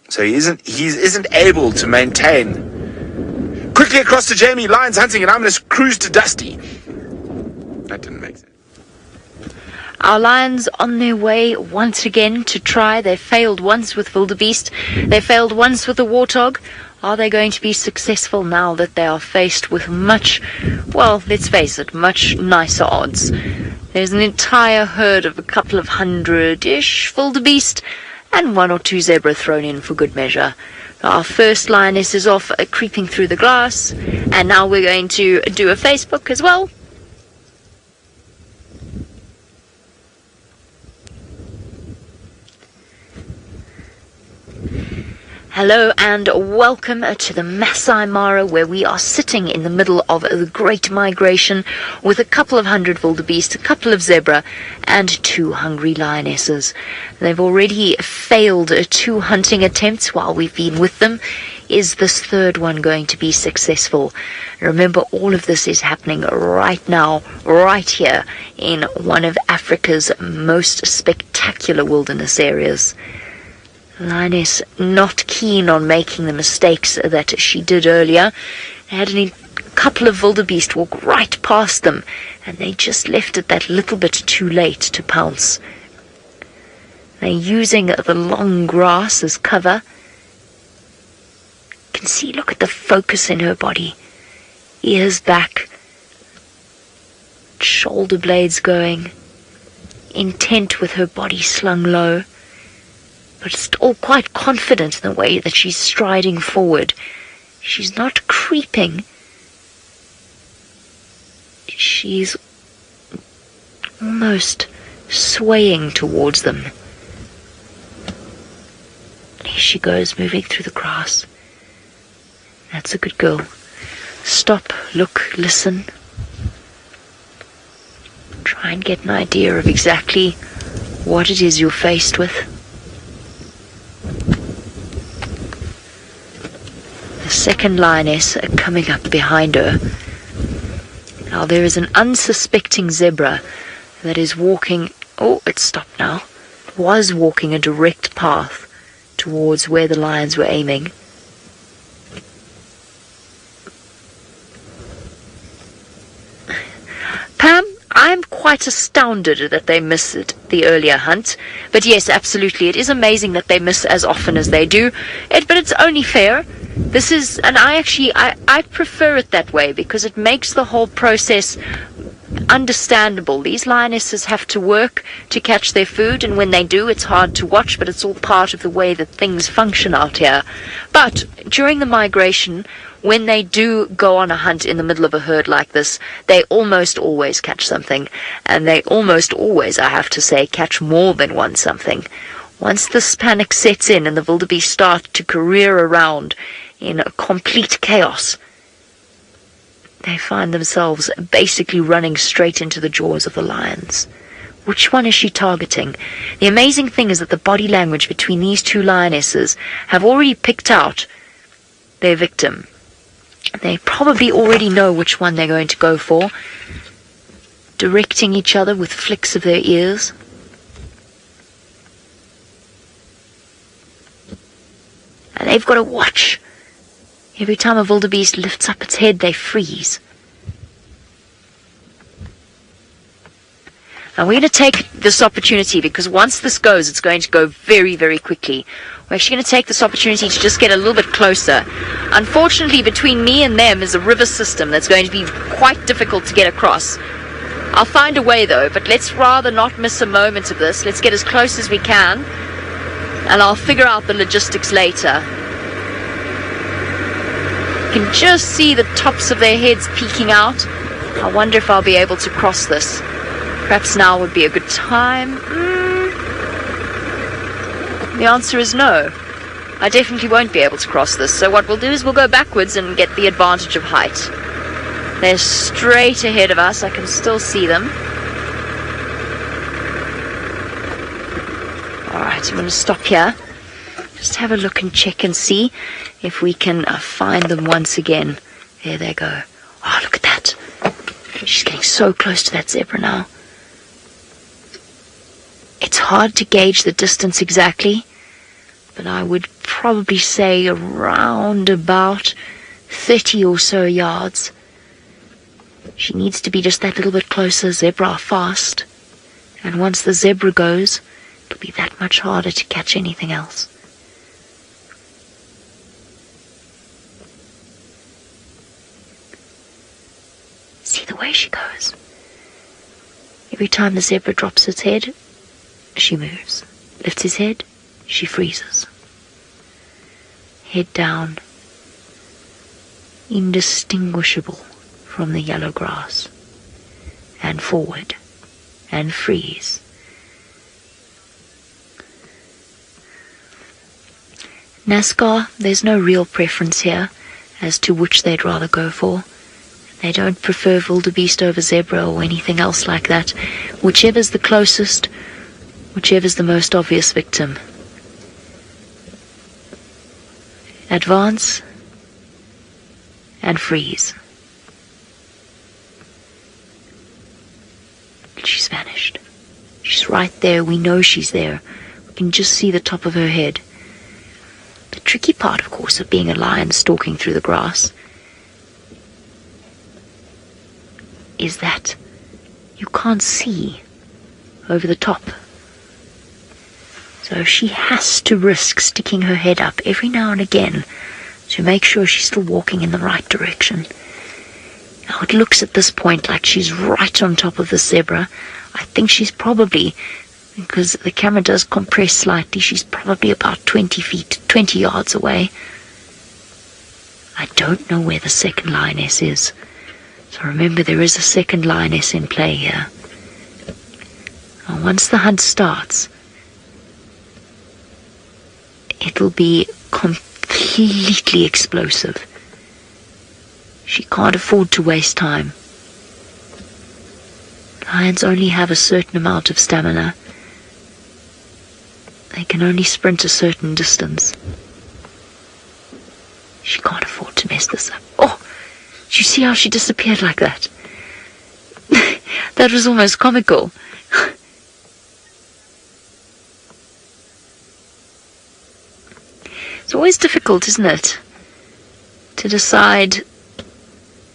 So he isn't able to maintain. Quickly across to Jamie, lions hunting, and I'm going to cruise to Dusty. That didn't make sense.
Our lions on their way once again to try. They failed once with wildebeest. They failed once with the warthog. Are they going to be successful now that they are faced with much, well, let's face it, much nicer odds? There's an entire herd of a couple of hundred-ish wildebeest and one or two zebra thrown in for good measure. Our first lioness is off creeping through the grass, and now we're going to do a Facebook as well. Hello and welcome to the Masai Mara, where we are sitting in the middle of the Great Migration with a couple of hundred wildebeest, a couple of zebra and two hungry lionesses. They've already failed 2 hunting attempts while we've been with them. Is this third one going to be successful? Remember, all of this is happening right now, right here in one of Africa's most spectacular wilderness areas. Lioness not keen on making the mistakes that she did earlier. They had a couple of wildebeest walk right past them, and they just left it that little bit too late to pounce. They're using the long grass as cover. You can see, look at the focus in her body. Ears back. shoulder blades going, intent with her body slung low, but still quite confident in the way that she's striding forward. She's not creeping. She's almost swaying towards them. There she goes, moving through the grass. That's a good girl. Stop, look, listen. Try and get an idea of exactly what it is you're faced with. The second lioness coming up behind her. Now there is an unsuspecting zebra that is walking, oh, it stopped now, was walking a direct path towards where the lions were aiming. Pam, I'm quite astounded that they missed the earlier hunt. But yes, absolutely, it is amazing that they miss as often as they do. But it's only fair. This is, and I prefer it that way because it makes the whole process understandable. These lionesses have to work to catch their food, and when they do, it's hard to watch, but it's all part of the way that things function out here. But during the migration, when they do go on a hunt in the middle of a herd like this, they almost always catch something, and they almost always, I have to say, catch more than one something. Once this panic sets in and the wildebeest start to career around in a complete chaos, they find themselves basically running straight into the jaws of the lions. Which one is she targeting? The amazing thing is that the body language between these two lionesses have already picked out their victim. They probably already know which one they're going to go for, directing each other with flicks of their ears. And they've got to watch. Every time a wildebeest lifts up its head, they freeze. Now we're going to take this opportunity, because once this goes, it's going to go very, very quickly. We're actually going to take this opportunity to just get a little bit closer. Unfortunately, between me and them is a river system that's going to be quite difficult to get across. I'll find a way though, but let's rather not miss a moment of this. Let's get as close as we can, and I'll figure out the logistics later. You can just see the tops of their heads peeking out. I wonder if I'll be able to cross this. Perhaps now would be a good time. The answer is no. I definitely won't be able to cross this. So what we'll do is we'll go backwards and get the advantage of height. They're straight ahead of us. I can still see them. Alright, I'm going to stop here. Just have a look and check and see if we can find them once again. There they go. Oh, look at that. She's getting so close to that zebra now. It's hard to gauge the distance exactly, but I would probably say around about 30 or so yards. She needs to be just that little bit closer. Zebra are fast, and once the zebra goes, it'll be that much harder to catch anything else. See the way she goes. Every time the zebra drops its head, she moves. Lifts his head, she freezes. Head down, indistinguishable from the yellow grass, and forward, and freeze. NASCAR, there's no real preference here as to which they'd rather go for. They don't prefer wildebeest over zebra or anything else like that. Whichever's the closest, whichever's the most obvious victim. Advance and freeze. She's vanished. She's right there. We know she's there. We can just see the top of her head. The tricky part, of course, of being a lion stalking through the grass is that you can't see over the top. So she has to risk sticking her head up every now and again to make sure she's still walking in the right direction. Now it looks at this point like she's right on top of the zebra. I think she's probably, because the camera does compress slightly, she's probably about 20 yards away. I don't know where the second lioness is. So remember, there is a second lioness in play here. Now, once the hunt starts, it'll be completely explosive. She can't afford to waste time. Lions only have a certain amount of stamina. They can only sprint a certain distance. She can't afford to mess this up. Oh, did you see how she disappeared like that? That was almost comical. It's always difficult, isn't it, to decide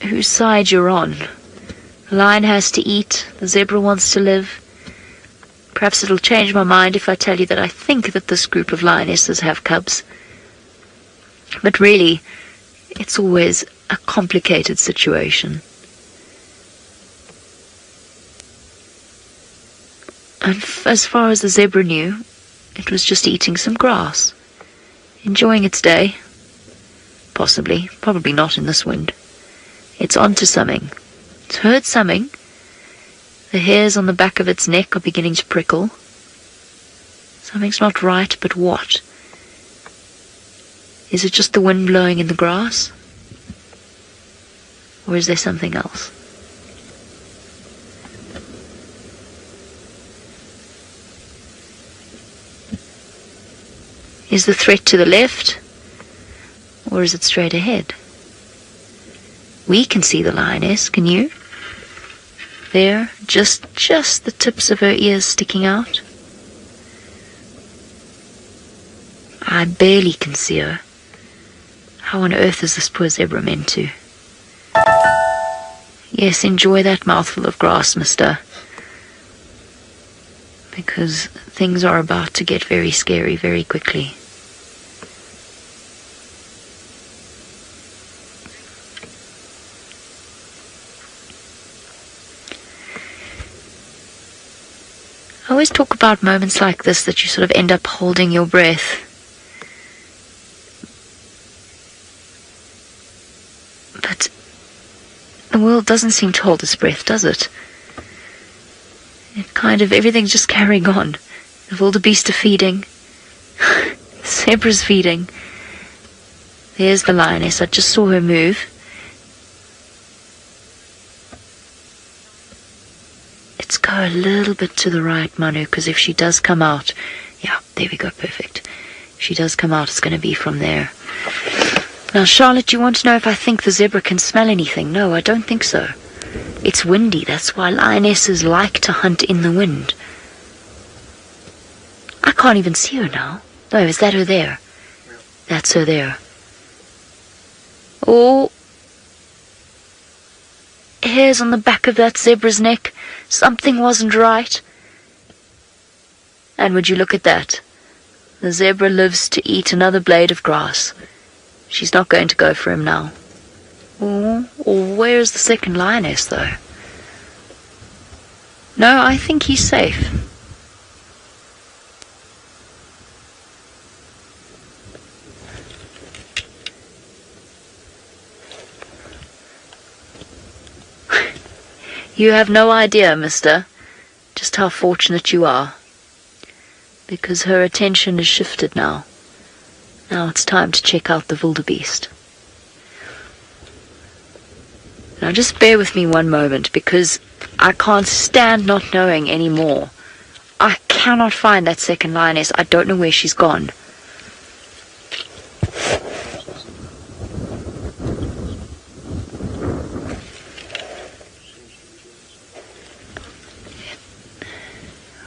whose side you're on. The lion has to eat, the zebra wants to live. Perhaps it'll change my mind if I tell you that I think that this group of lionesses have cubs. But really, it's always a complicated situation. And as far as the zebra knew, it was just eating some grass, enjoying its day. Possibly, probably not in this wind. It's on to something. It's heard something. The hairs on the back of its neck are beginning to prickle. Something's not right, but what? Is it just the wind blowing in the grass? Or is there something else? Is the threat to the left? Or is it straight ahead? We can see the lioness, can you? There, just the tips of her ears sticking out. I barely can see her. How on earth is this poor zebra meant to? Yes, enjoy that mouthful of grass, mister. Because things are about to get very scary very quickly. I always talk about moments like this that you sort of end up holding your breath. But the world doesn't seem to hold its breath, does it? It kind of, everything's just carrying on. The wildebeest are feeding. The zebra's feeding. There's the lioness. I just saw her move. Let's go a little bit to the right, Manu, because if she does come out... Yeah, there we go, perfect. If she does come out, it's going to be from there. Now, Charlotte, you want to know if I think the zebra can smell anything? No, I don't think so. It's windy. That's why lionesses like to hunt in the wind. I can't even see her now. No, is that her there? That's her there. Oh. Hairs on the back of that zebra's neck. Something wasn't right. And would you look at that? The zebra lives to eat another blade of grass. She's not going to go for him now. Oh, where's the second lioness, though? No, I think he's safe. You have no idea, mister, just how fortunate you are. Because her attention is shifted now. Now it's time to check out the wildebeest. Now just bear with me one moment, because I can't stand not knowing anymore. I cannot find that second lioness. I don't know where she's gone.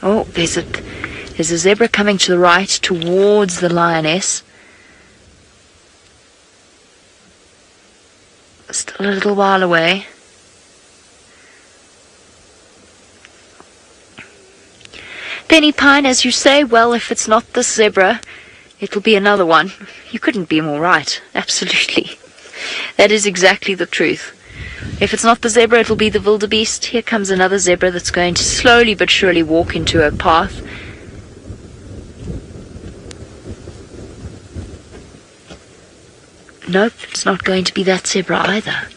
Oh, there's a zebra coming to the right towards the lioness. Still a little while away. Penny Pine, as you say, well, if it's not this zebra, it'll be another one. You couldn't be more right. Absolutely. That is exactly the truth. If it's not the zebra, it'll be the wildebeest. Here comes another zebra that's going to slowly but surely walk into her path. Nope, it's not going to be that zebra either.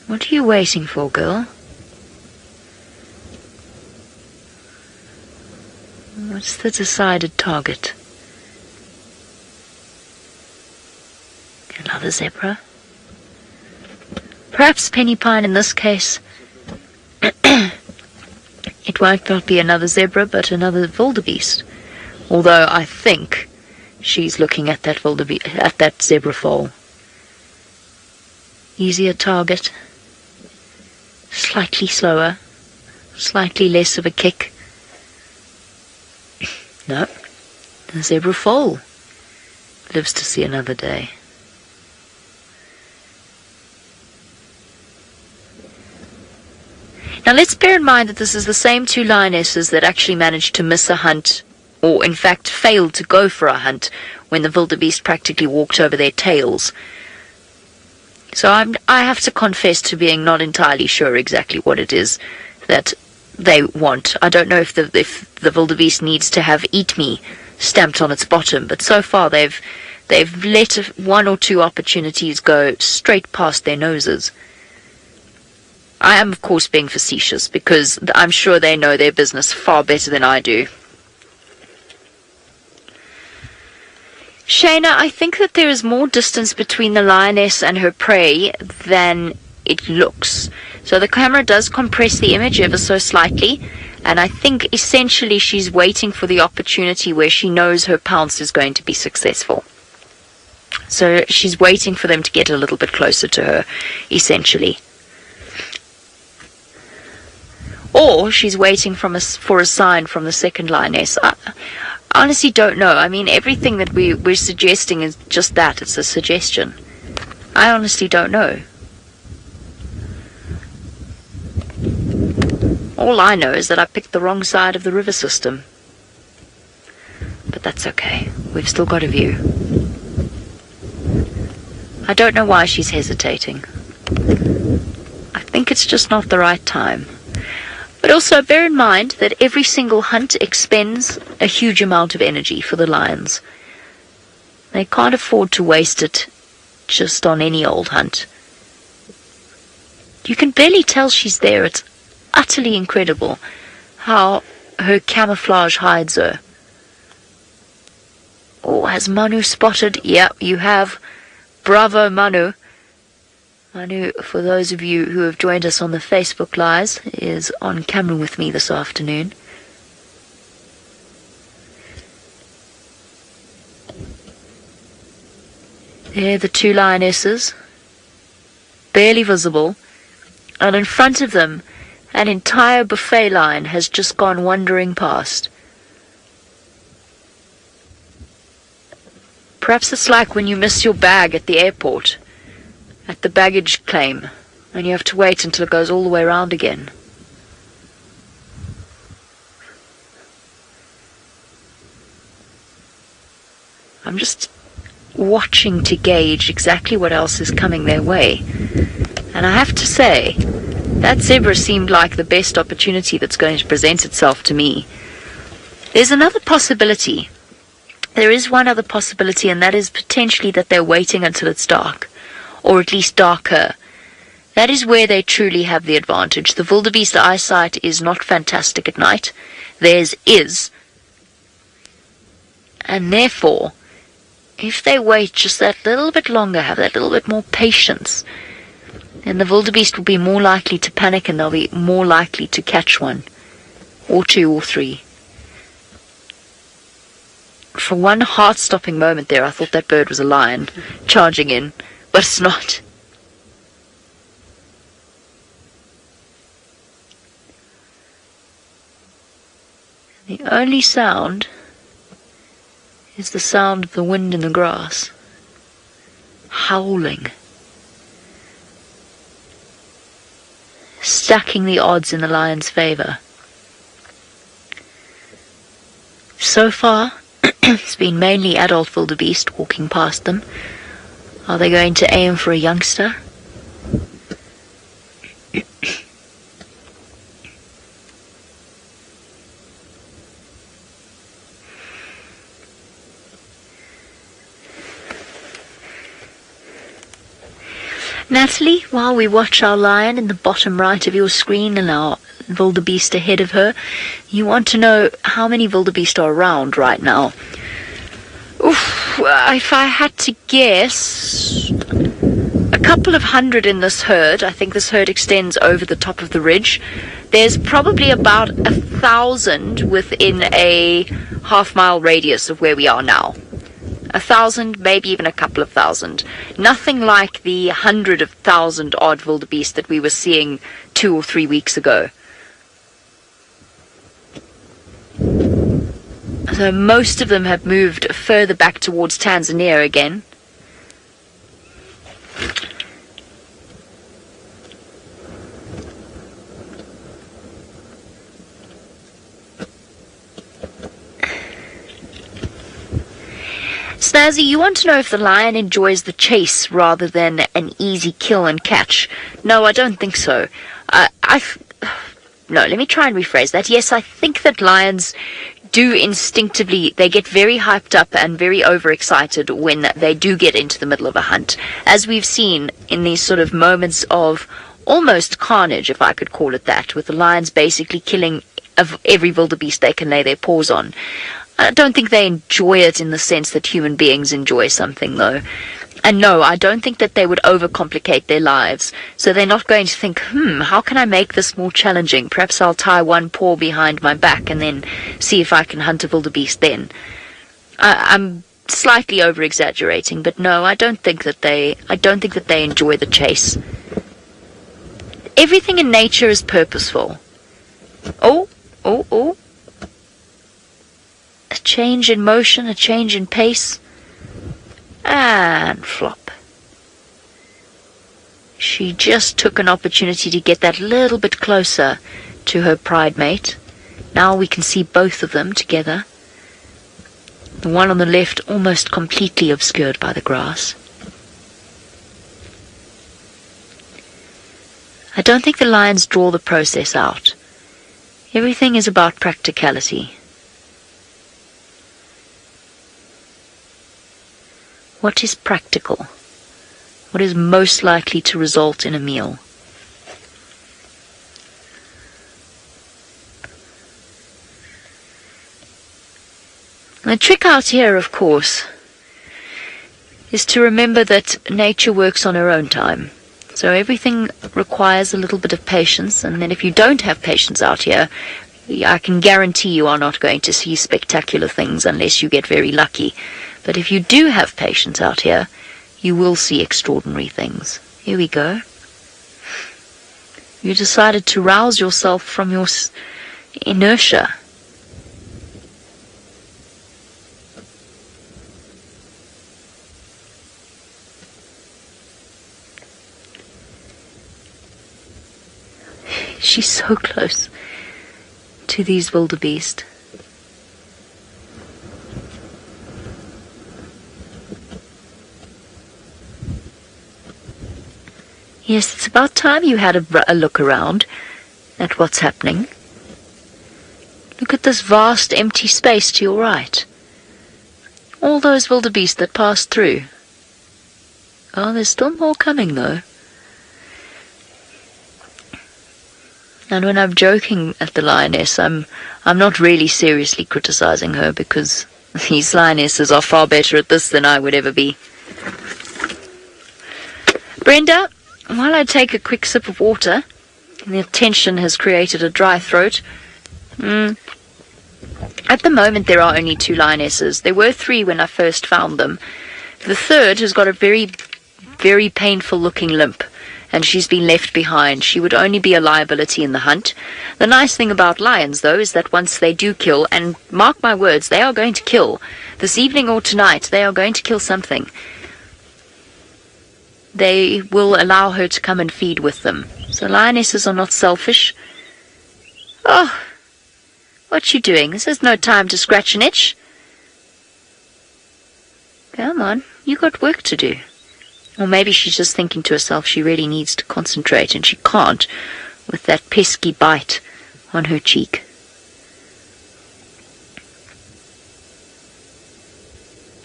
What are you waiting for, girl? What's the decided target? Another zebra? Perhaps penny pine in this case. It might not be another zebra, but another wildebeest. Although I think she's looking at that zebra foal. Easier target. Slightly slower. Slightly less of a kick. No. The zebra foal lives to see another day. Now let's bear in mind that this is the same two lionesses that actually managed to miss a hunt, or in fact failed to go for a hunt, when the wildebeest practically walked over their tails. So I have to confess to being not entirely sure exactly what it is that they want. I don't know if the wildebeest needs to have "eat me" stamped on its bottom, but so far they've let one or two opportunities go straight past their noses. I am, of course, being facetious, because I'm sure they know their business far better than I do. Shayna, I think that there is more distance between the lioness and her prey than it looks. So the camera does compress the image ever so slightly, and I think essentially she's waiting for the opportunity where she knows her pounce is going to be successful. So she's waiting for them to get a little bit closer to her, essentially. Or she's waiting for a sign from the second lioness. I honestly don't know. I mean, everything that we're suggesting is just that. It's a suggestion. I honestly don't know. All I know is that I picked the wrong side of the river system. But that's okay. We've still got a view. I don't know why she's hesitating. I think it's just not the right time. But also bear in mind that every single hunt expends a huge amount of energy for the lions. They can't afford to waste it just on any old hunt. You can barely tell she's there. It's utterly incredible how her camouflage hides her. Oh, has Manu spotted? Yeah, you have. Bravo, Manu. Manu, for those of you who have joined us on the Facebook Lives, is on camera with me this afternoon. There, the two lionesses, barely visible, and in front of them, an entire buffet line has just gone wandering past. Perhaps it's like when you miss your bag at the airport, at the baggage claim, and you have to wait until it goes all the way around again. I'm just watching to gauge exactly what else is coming their way. And I have to say, that zebra seemed like the best opportunity that's going to present itself to me. There's another possibility. There is one other possibility, and that is potentially that they're waiting until it's dark, or at least darker. That is where they truly have the advantage. The wildebeest eyesight is not fantastic at night. Theirs is. And therefore, if they wait just that little bit longer, have that little bit more patience, then the wildebeest will be more likely to panic, and they'll be more likely to catch one, or two, or three. For one heart-stopping moment there, I thought that bird was a lion charging in, but it's not. The only sound is the sound of the wind in the grass, howling, stacking the odds in the lion's favor. So far, it's been mainly adult wildebeest walking past them. Are they going to aim for a youngster? Natalie, while we watch our lion in the bottom right of your screen and our wildebeest ahead of her, you want to know how many wildebeest are around right now. Oof, if I had to guess, a couple of hundred in this herd. I think this herd extends over the top of the ridge. There's probably about 1,000 within a half-mile radius of where we are now. 1,000, maybe even a couple of thousand. Nothing like the 100,000 odd wildebeest that we were seeing 2 or 3 weeks ago. So most of them have moved further back towards Tanzania again. Snazzy, you want to know if the lion enjoys the chase rather than an easy kill and catch. No, I don't think so. No, let me try and rephrase that. Yes, I think that lions do instinctively, they get very hyped up and very overexcited when they do get into the middle of a hunt. As we've seen in these sort of moments of almost carnage, if I could call it that, with the lions basically killing of every wildebeest they can lay their paws on. I don't think they enjoy it in the sense that human beings enjoy something, though. And no, I don't think that they would overcomplicate their lives. So they're not going to think, how can I make this more challenging? Perhaps I'll tie one paw behind my back and then see if I can hunt a wildebeest then. I'm slightly over-exaggerating, but no, I don't think that they enjoy the chase. Everything in nature is purposeful. Oh. A change in motion, a change in pace, and flop. She just took an opportunity to get that little bit closer to her pride mate. Now we can see both of them together. The one on the left almost completely obscured by the grass. I don't think the lions draw the process out. Everything is about practicality. What is practical? What is most likely to result in a meal? The trick out here, of course, is to remember that nature works on her own time. So everything requires a little bit of patience, and then if you don't have patience out here, I can guarantee you are not going to see spectacular things unless you get very lucky. But if you do have patience out here, you will see extraordinary things. Here we go. You decided to rouse yourself from your inertia. She's so close to these wildebeest. Yes, it's about time you had a look around at what's happening. Look at this vast empty space to your right. All those wildebeest that passed through. Oh, there's still more coming, though. And when I'm joking at the lioness, I'm not really seriously criticizing her, because these lionesses are far better at this than I would ever be. Brenda, while I take a quick sip of water, the tension has created a dry throat. At the moment there are only 2 lionesses. There were 3 when I first found them. The third has got a very, very painful looking limp, and she's been left behind. She would only be a liability in the hunt. The nice thing about lions, though, is that once they do kill, and mark my words, they are going to kill. This evening or tonight, they are going to kill something. They will allow her to come and feed with them. So lionesses are not selfish. Oh, what you doing? This is no time to scratch an itch. Come on, you got work to do. Or maybe she's just thinking to herself she really needs to concentrate, and she can't with that pesky bite on her cheek.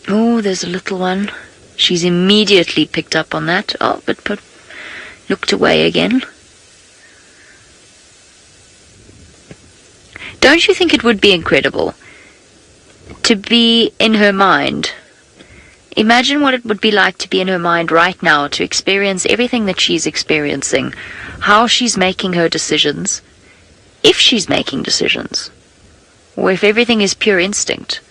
Oh, there's a little one. She's immediately picked up on that. Oh, but looked away again. Don't you think it would be incredible to be in her mind? Imagine what it would be like to be in her mind right now, to experience everything that she's experiencing, how she's making her decisions, if she's making decisions, or if everything is pure instinct.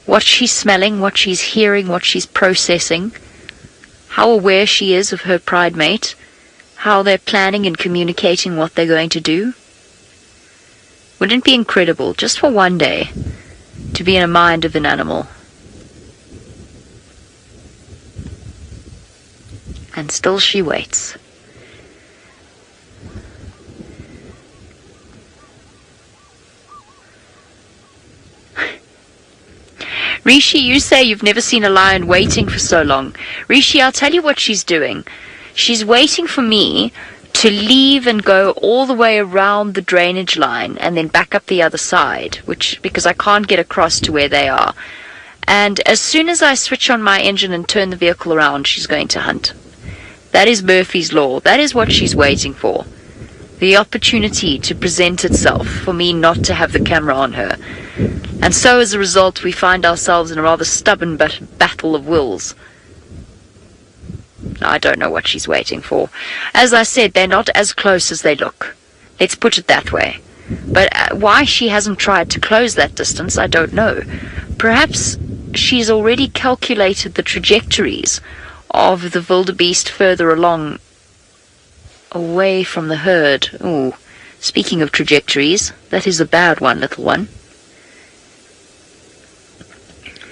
What she's smelling, what she's hearing, what she's processing, how aware she is of her pride mate, how they're planning and communicating what they're going to do. Wouldn't it be incredible, just for one day, to be in a mind of an animal? And still she waits. Rishi, you say you've never seen a lion waiting for so long. Rishi, I'll tell you what she's doing. She's waiting for me to leave and go all the way around the drainage line and then back up the other side, because I can't get across to where they are. And as soon as I switch on my engine and turn the vehicle around, she's going to hunt. That is Murphy's Law. That is what she's waiting for. The opportunity to present itself for me not to have the camera on her. And so as a result, we find ourselves in a rather stubborn battle of wills. I don't know what she's waiting for. As I said, they're not as close as they look. Let's put it that way. But why she hasn't tried to close that distance, I don't know. Perhaps she's already calculated the trajectories of the wildebeest further along, away from the herd. Ooh, speaking of trajectories, that is a bad one, little one.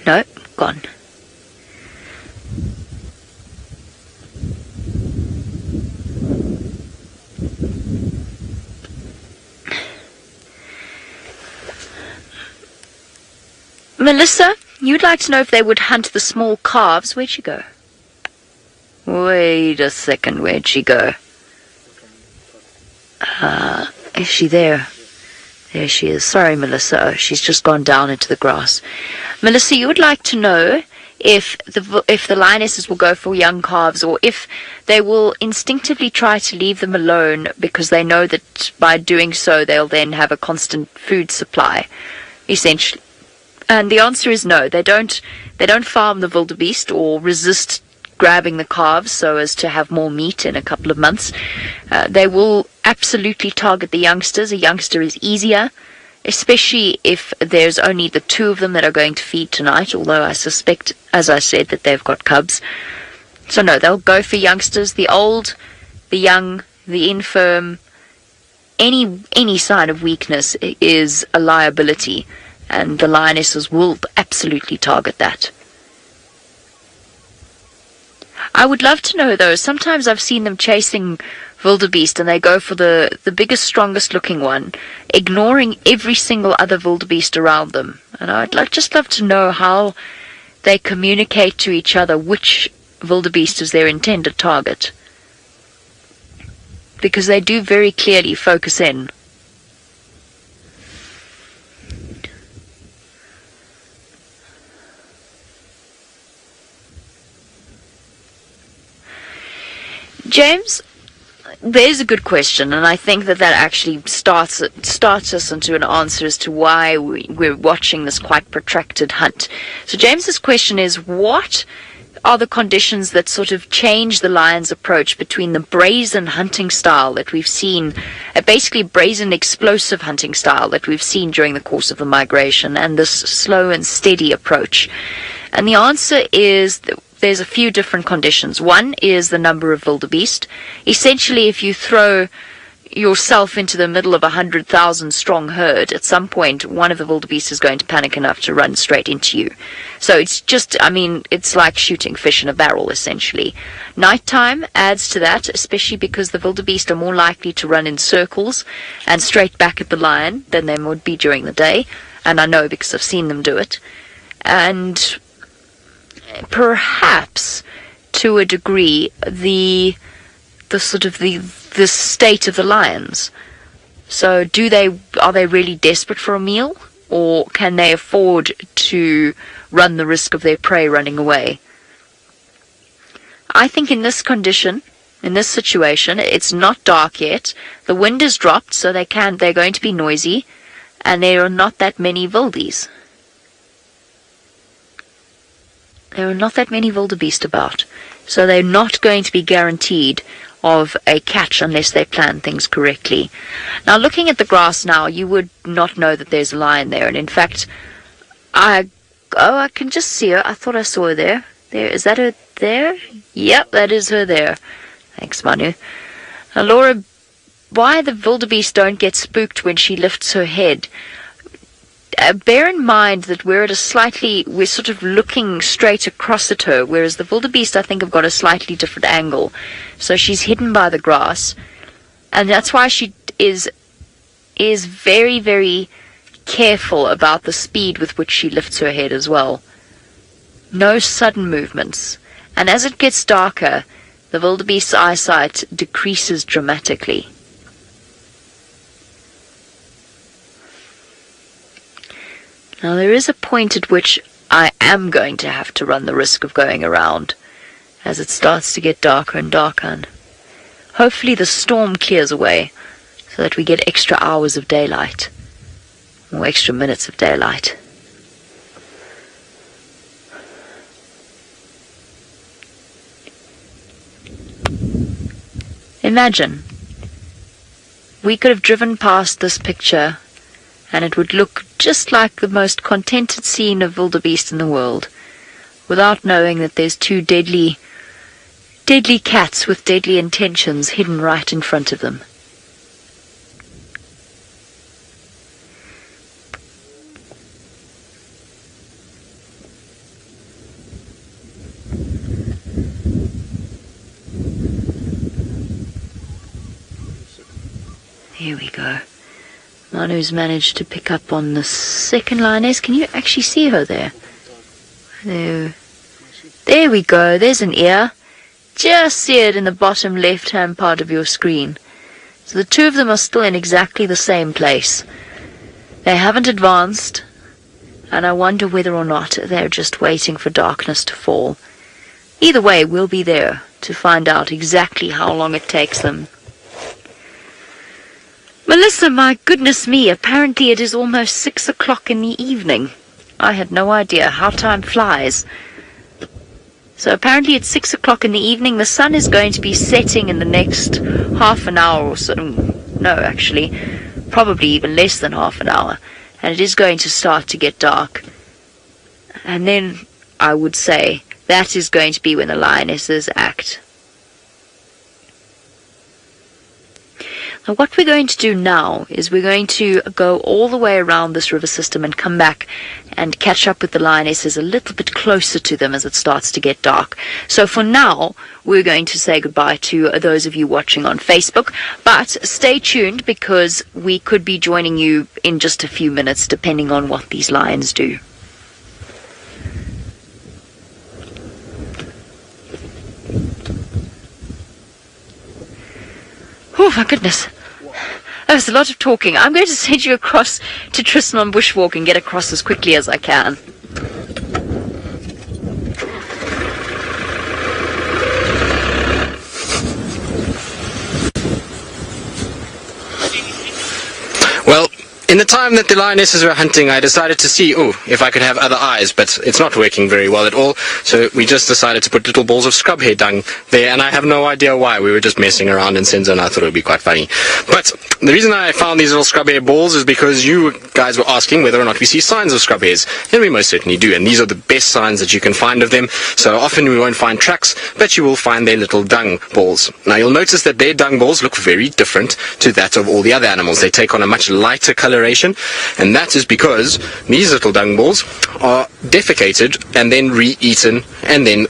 No, gone. Melissa, you'd like to know if they would hunt the small calves. Where'd she go? Wait a second, where'd she go? Is she there? There she is. Sorry, Melissa. Oh, she's just gone down into the grass. Melissa, you would like to know if the lionesses will go for young calves, or if they will instinctively try to leave them alone because they know that by doing so they'll then have a constant food supply, essentially. And the answer is no. They don't farm the wildebeest or resist grabbing the calves so as to have more meat in a couple of months. They will absolutely target the youngsters. A youngster is easier, especially if there's only the two of them that are going to feed tonight, although I suspect, as I said, that they've got cubs. So no, they'll go for youngsters. The old, the young, the infirm, any sign of weakness is a liability, and the lionesses will absolutely target that. I would love to know, though, sometimes I've seen them chasing wildebeest and they go for the biggest, strongest looking one, ignoring every single other wildebeest around them. And I'd just love to know how they communicate to each other which wildebeest is their intended target. Because they do very clearly focus in. James, there's a good question, and I think that actually starts us into an answer as to why we're watching this quite protracted hunt. So James's question is, what are the conditions that sort of change the lion's approach between the brazen hunting style that we've seen, basically brazen explosive hunting style that we've seen during the course of the migration, and this slow and steady approach? And the answer is that there's a few different conditions. One is the number of wildebeest. Essentially, if you throw yourself into the middle of 100,000 strong herd, at some point one of the wildebeest is going to panic enough to run straight into you. So it's just, it's like shooting fish in a barrel, essentially. Nighttime adds to that, especially because the wildebeest are more likely to run in circles and straight back at the lion than they would be during the day. And I know because I've seen them do it. And perhaps, to a degree, the state of the lions. So are they really desperate for a meal, or can they afford to run the risk of their prey running away? I think in this condition, In this situation, it's not dark yet. The wind has dropped, so they're going to be noisy, and there are not that many wildies. There are not that many wildebeest about, so they're not going to be guaranteed of a catch unless they plan things correctly. Now, looking at the grass now, you would not know that there's a lion there, and in fact, I can just see her. I thought I saw her there. Is that her there? Yep, that is her there. Thanks, Manu. Now, Laura, why the wildebeest don't get spooked when she lifts her head? Bear in mind that we're sort of looking straight across at her, whereas the wildebeest, I think, have got a slightly different angle. So she's hidden by the grass, and that's why she is very, very careful about the speed with which she lifts her head as well. No sudden movements. And as it gets darker, the wildebeest's eyesight decreases dramatically. Now, there is a point at which I am going to have to run the risk of going around as it starts to get darker and darker. And hopefully the storm clears away so that we get extra hours of daylight, or extra minutes of daylight. Imagine, we could have driven past this picture and it would look just like the most contented scene of wildebeest in the world, without knowing that there's two deadly cats with deadly intentions hidden right in front of them. Here we go. Manu's managed to pick up on the second lioness. Can you actually see her there? There we go. There's an ear. Just see it in the bottom left-hand part of your screen. So the two of them are still in exactly the same place. They haven't advanced, and I wonder whether or not they're just waiting for darkness to fall. Either way, we'll be there to find out exactly how long it takes them. Melissa, my goodness me, apparently it is almost 6 o'clock in the evening. I had no idea how time flies. So apparently it's 6 o'clock in the evening. The sun is going to be setting in the next half an hour or so. No, actually, probably even less than half an hour. And it is going to start to get dark. And then I would say that is going to be when the lionesses act. Now, what we're going to do now is we're going to go all the way around this river system and come back and catch up with the lionesses a little bit closer to them as it starts to get dark. So for now, we're going to say goodbye to those of you watching on Facebook, but stay tuned because we could be joining you in just a few minutes depending on what these lions do. Oh my goodness. That was a lot of talking. I'm going to send you across to Tristan on Bushwalk and get across as quickly as I can.
Well, in the time that the lionesses were hunting, I decided to see, if I could have other eyes, but it's not working very well at all, so we just decided to put little balls of scrub hair dung there, and I have no idea why. We were just messing around in Senzo, and I thought it would be quite funny. But the reason I found these little scrub hair balls is because you guys were asking whether or not we see signs of scrub hairs, and we most certainly do, and these are the best signs that you can find of them. So often we won't find tracks, but you will find their little dung balls. Now you'll notice that their dung balls look very different to that of all the other animals. They take on a much lighter coloration, and that is because these little dung balls are defecated and then re-eaten and then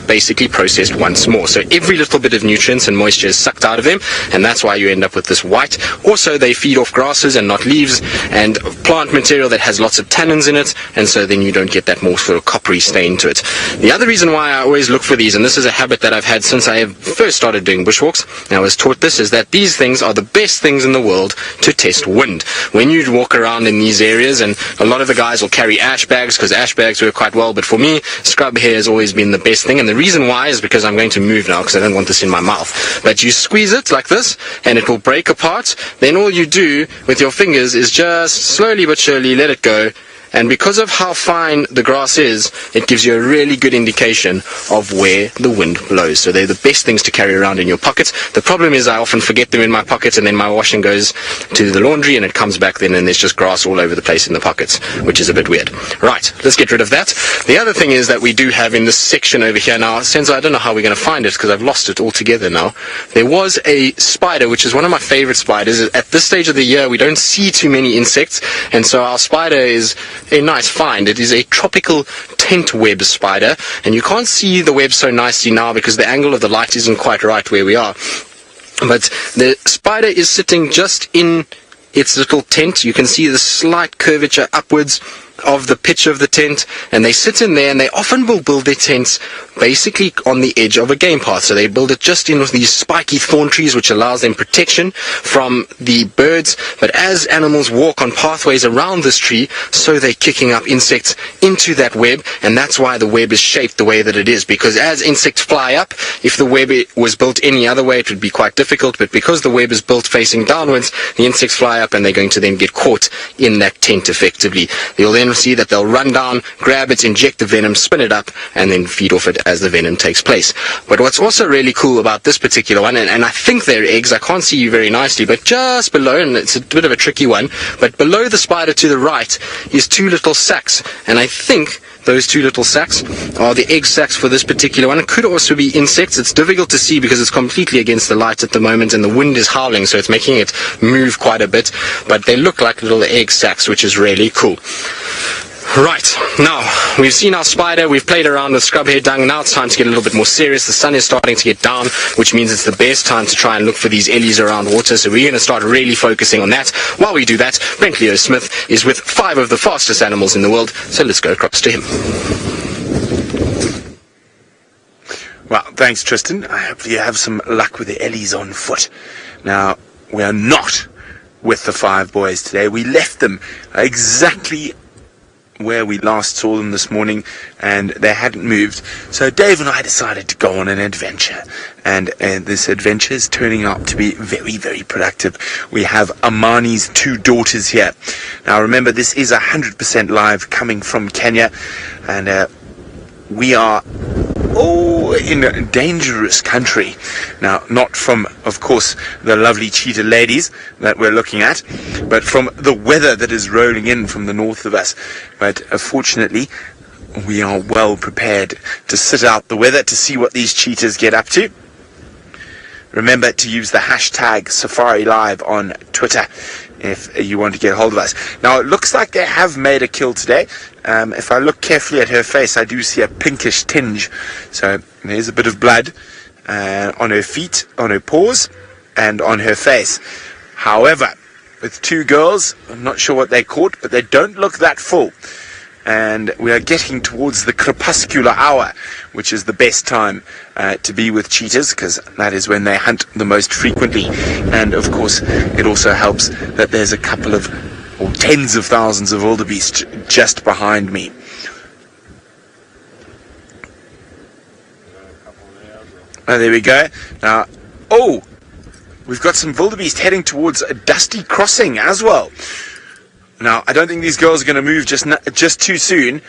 basically processed once more. So every little bit of nutrients and moisture is sucked out of them, and that's why you end up with this white. Also, they feed off grasses and not leaves, and plant material that has lots of tannins in it, and so then you don't get that more sort of coppery stain to it. The other reason why I always look for these, and this is a habit that I've had since I first started doing bushwalks, and I was taught this, is that these things are the best things in the world to test wind. When you walk around in these areas, and a lot of the guys will carry ash bags, because ash bags work quite well, but for me, scrub hair has always been the best thing, and the reason why is because I'm going to move now because I don't want this in my mouth. But you squeeze it like this and it will break apart. Then all you do with your fingers is just slowly but surely let it go. And because of how fine the grass is, it gives you a really good indication of where the wind blows. So they're the best things to carry around in your pockets. The problem is I often forget them in my pocket, and then my washing goes to the laundry and it comes back then and there's just grass all over the place in the pockets, which is a bit weird. Right, let's get rid of that. The other thing is that we do have in this section over here now, Senzo, I don't know how we're going to find it because I've lost it altogether now. There was a spider, which is one of my favorite spiders. At this stage of the year, we don't see too many insects, and so our spider is a nice find. It is a tropical tent web spider, and you can't see the web so nicely now because the angle of the light isn't quite right where we are. But the spider is sitting just in its little tent. You can see the slight curvature upwards of the pitch of the tent, and they sit in there, and they often will build their tents basically on the edge of a game path. So they build it just in with these spiky thorn trees, which allows them protection from the birds. But as animals walk on pathways around this tree, so they're kicking up insects into that web, and that's why the web is shaped the way that it is, because as insects fly up, if the web was built any other way, it would be quite difficult, but because the web is built facing downwards, the insects fly up and they're going to then get caught in that tent effectively. You'll then see that they'll run down, grab it, inject the venom, spin it up, and then feed off it as the venom takes place. But what's also really cool about this particular one, and I think they're eggs, I can't see you very nicely, but just below, and it's a bit of a tricky one, but below the spider to the right is two little sacs, and I think those two little sacs are the egg sacs for this particular one. It could also be insects. It's difficult to see because it's completely against the light at the moment and the wind is howling, so it's making it move quite a bit, but they look like little egg sacs, which is really cool. Right, now we've seen our spider, we've played around with scrub hair dung, now it's time to get a little bit more serious. The sun is starting to get down, which means it's the best time to try and look for these ellies around water, so we're going to start really focusing on that. While we do that, Brent Leo Smith is with 5 of the fastest animals in the world, so let's go across to him.
Well, thanks, Tristan. I hope you have some luck with the ellies on foot. Now, we are not with the 5 boys today. We left them exactly where we last saw them this morning, and they hadn't moved. So Dave and I decided to go on an adventure, and this adventure is turning out to be very, very productive. We have Amani's 2 daughters here. Now remember, this is 100% live, coming from Kenya, and we are in a dangerous country. Now, not from, of course, the lovely cheetah ladies that we're looking at, but from the weather that is rolling in from the north of us. But fortunately, we are well prepared to sit out the weather to see what these cheetahs get up to. Remember to use the hashtag SafariLive on Twitter if you want to get hold of us. Now, it looks like they have made a kill today. If I look carefully at her face, I do see a pinkish tinge. So there's a bit of blood on her feet, on her paws, and on her face. However, with 2 girls, I'm not sure what they caught, but they don't look that full. And we are getting towards the crepuscular hour, which is the best time to be with cheetahs, because that is when they hunt the most frequently. And of course, it also helps that there's a couple of, or tens of thousands of wildebeest just behind me. Oh, there we go. Now, we've got some wildebeest heading towards a dusty crossing as well. Now, I don't think these girls are going to move just too soon.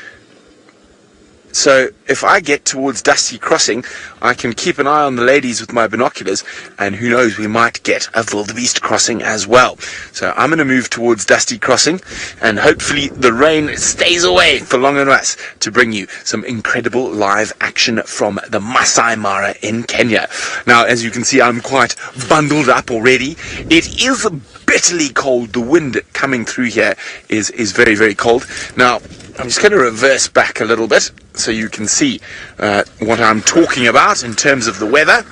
So if I get towards Dusty Crossing, I can keep an eye on the ladies with my binoculars, and who knows, we might get a wildebeest crossing as well. So I'm going to move towards Dusty Crossing, and hopefully the rain stays away for long enough to bring you some incredible live action from the Masai Mara in Kenya. Now, as you can see, I'm quite bundled up already. It is bitterly cold. The wind coming through here is very, very cold. Now, I'm just going to reverse back a little bit so you can see what I'm talking about in terms of the weather.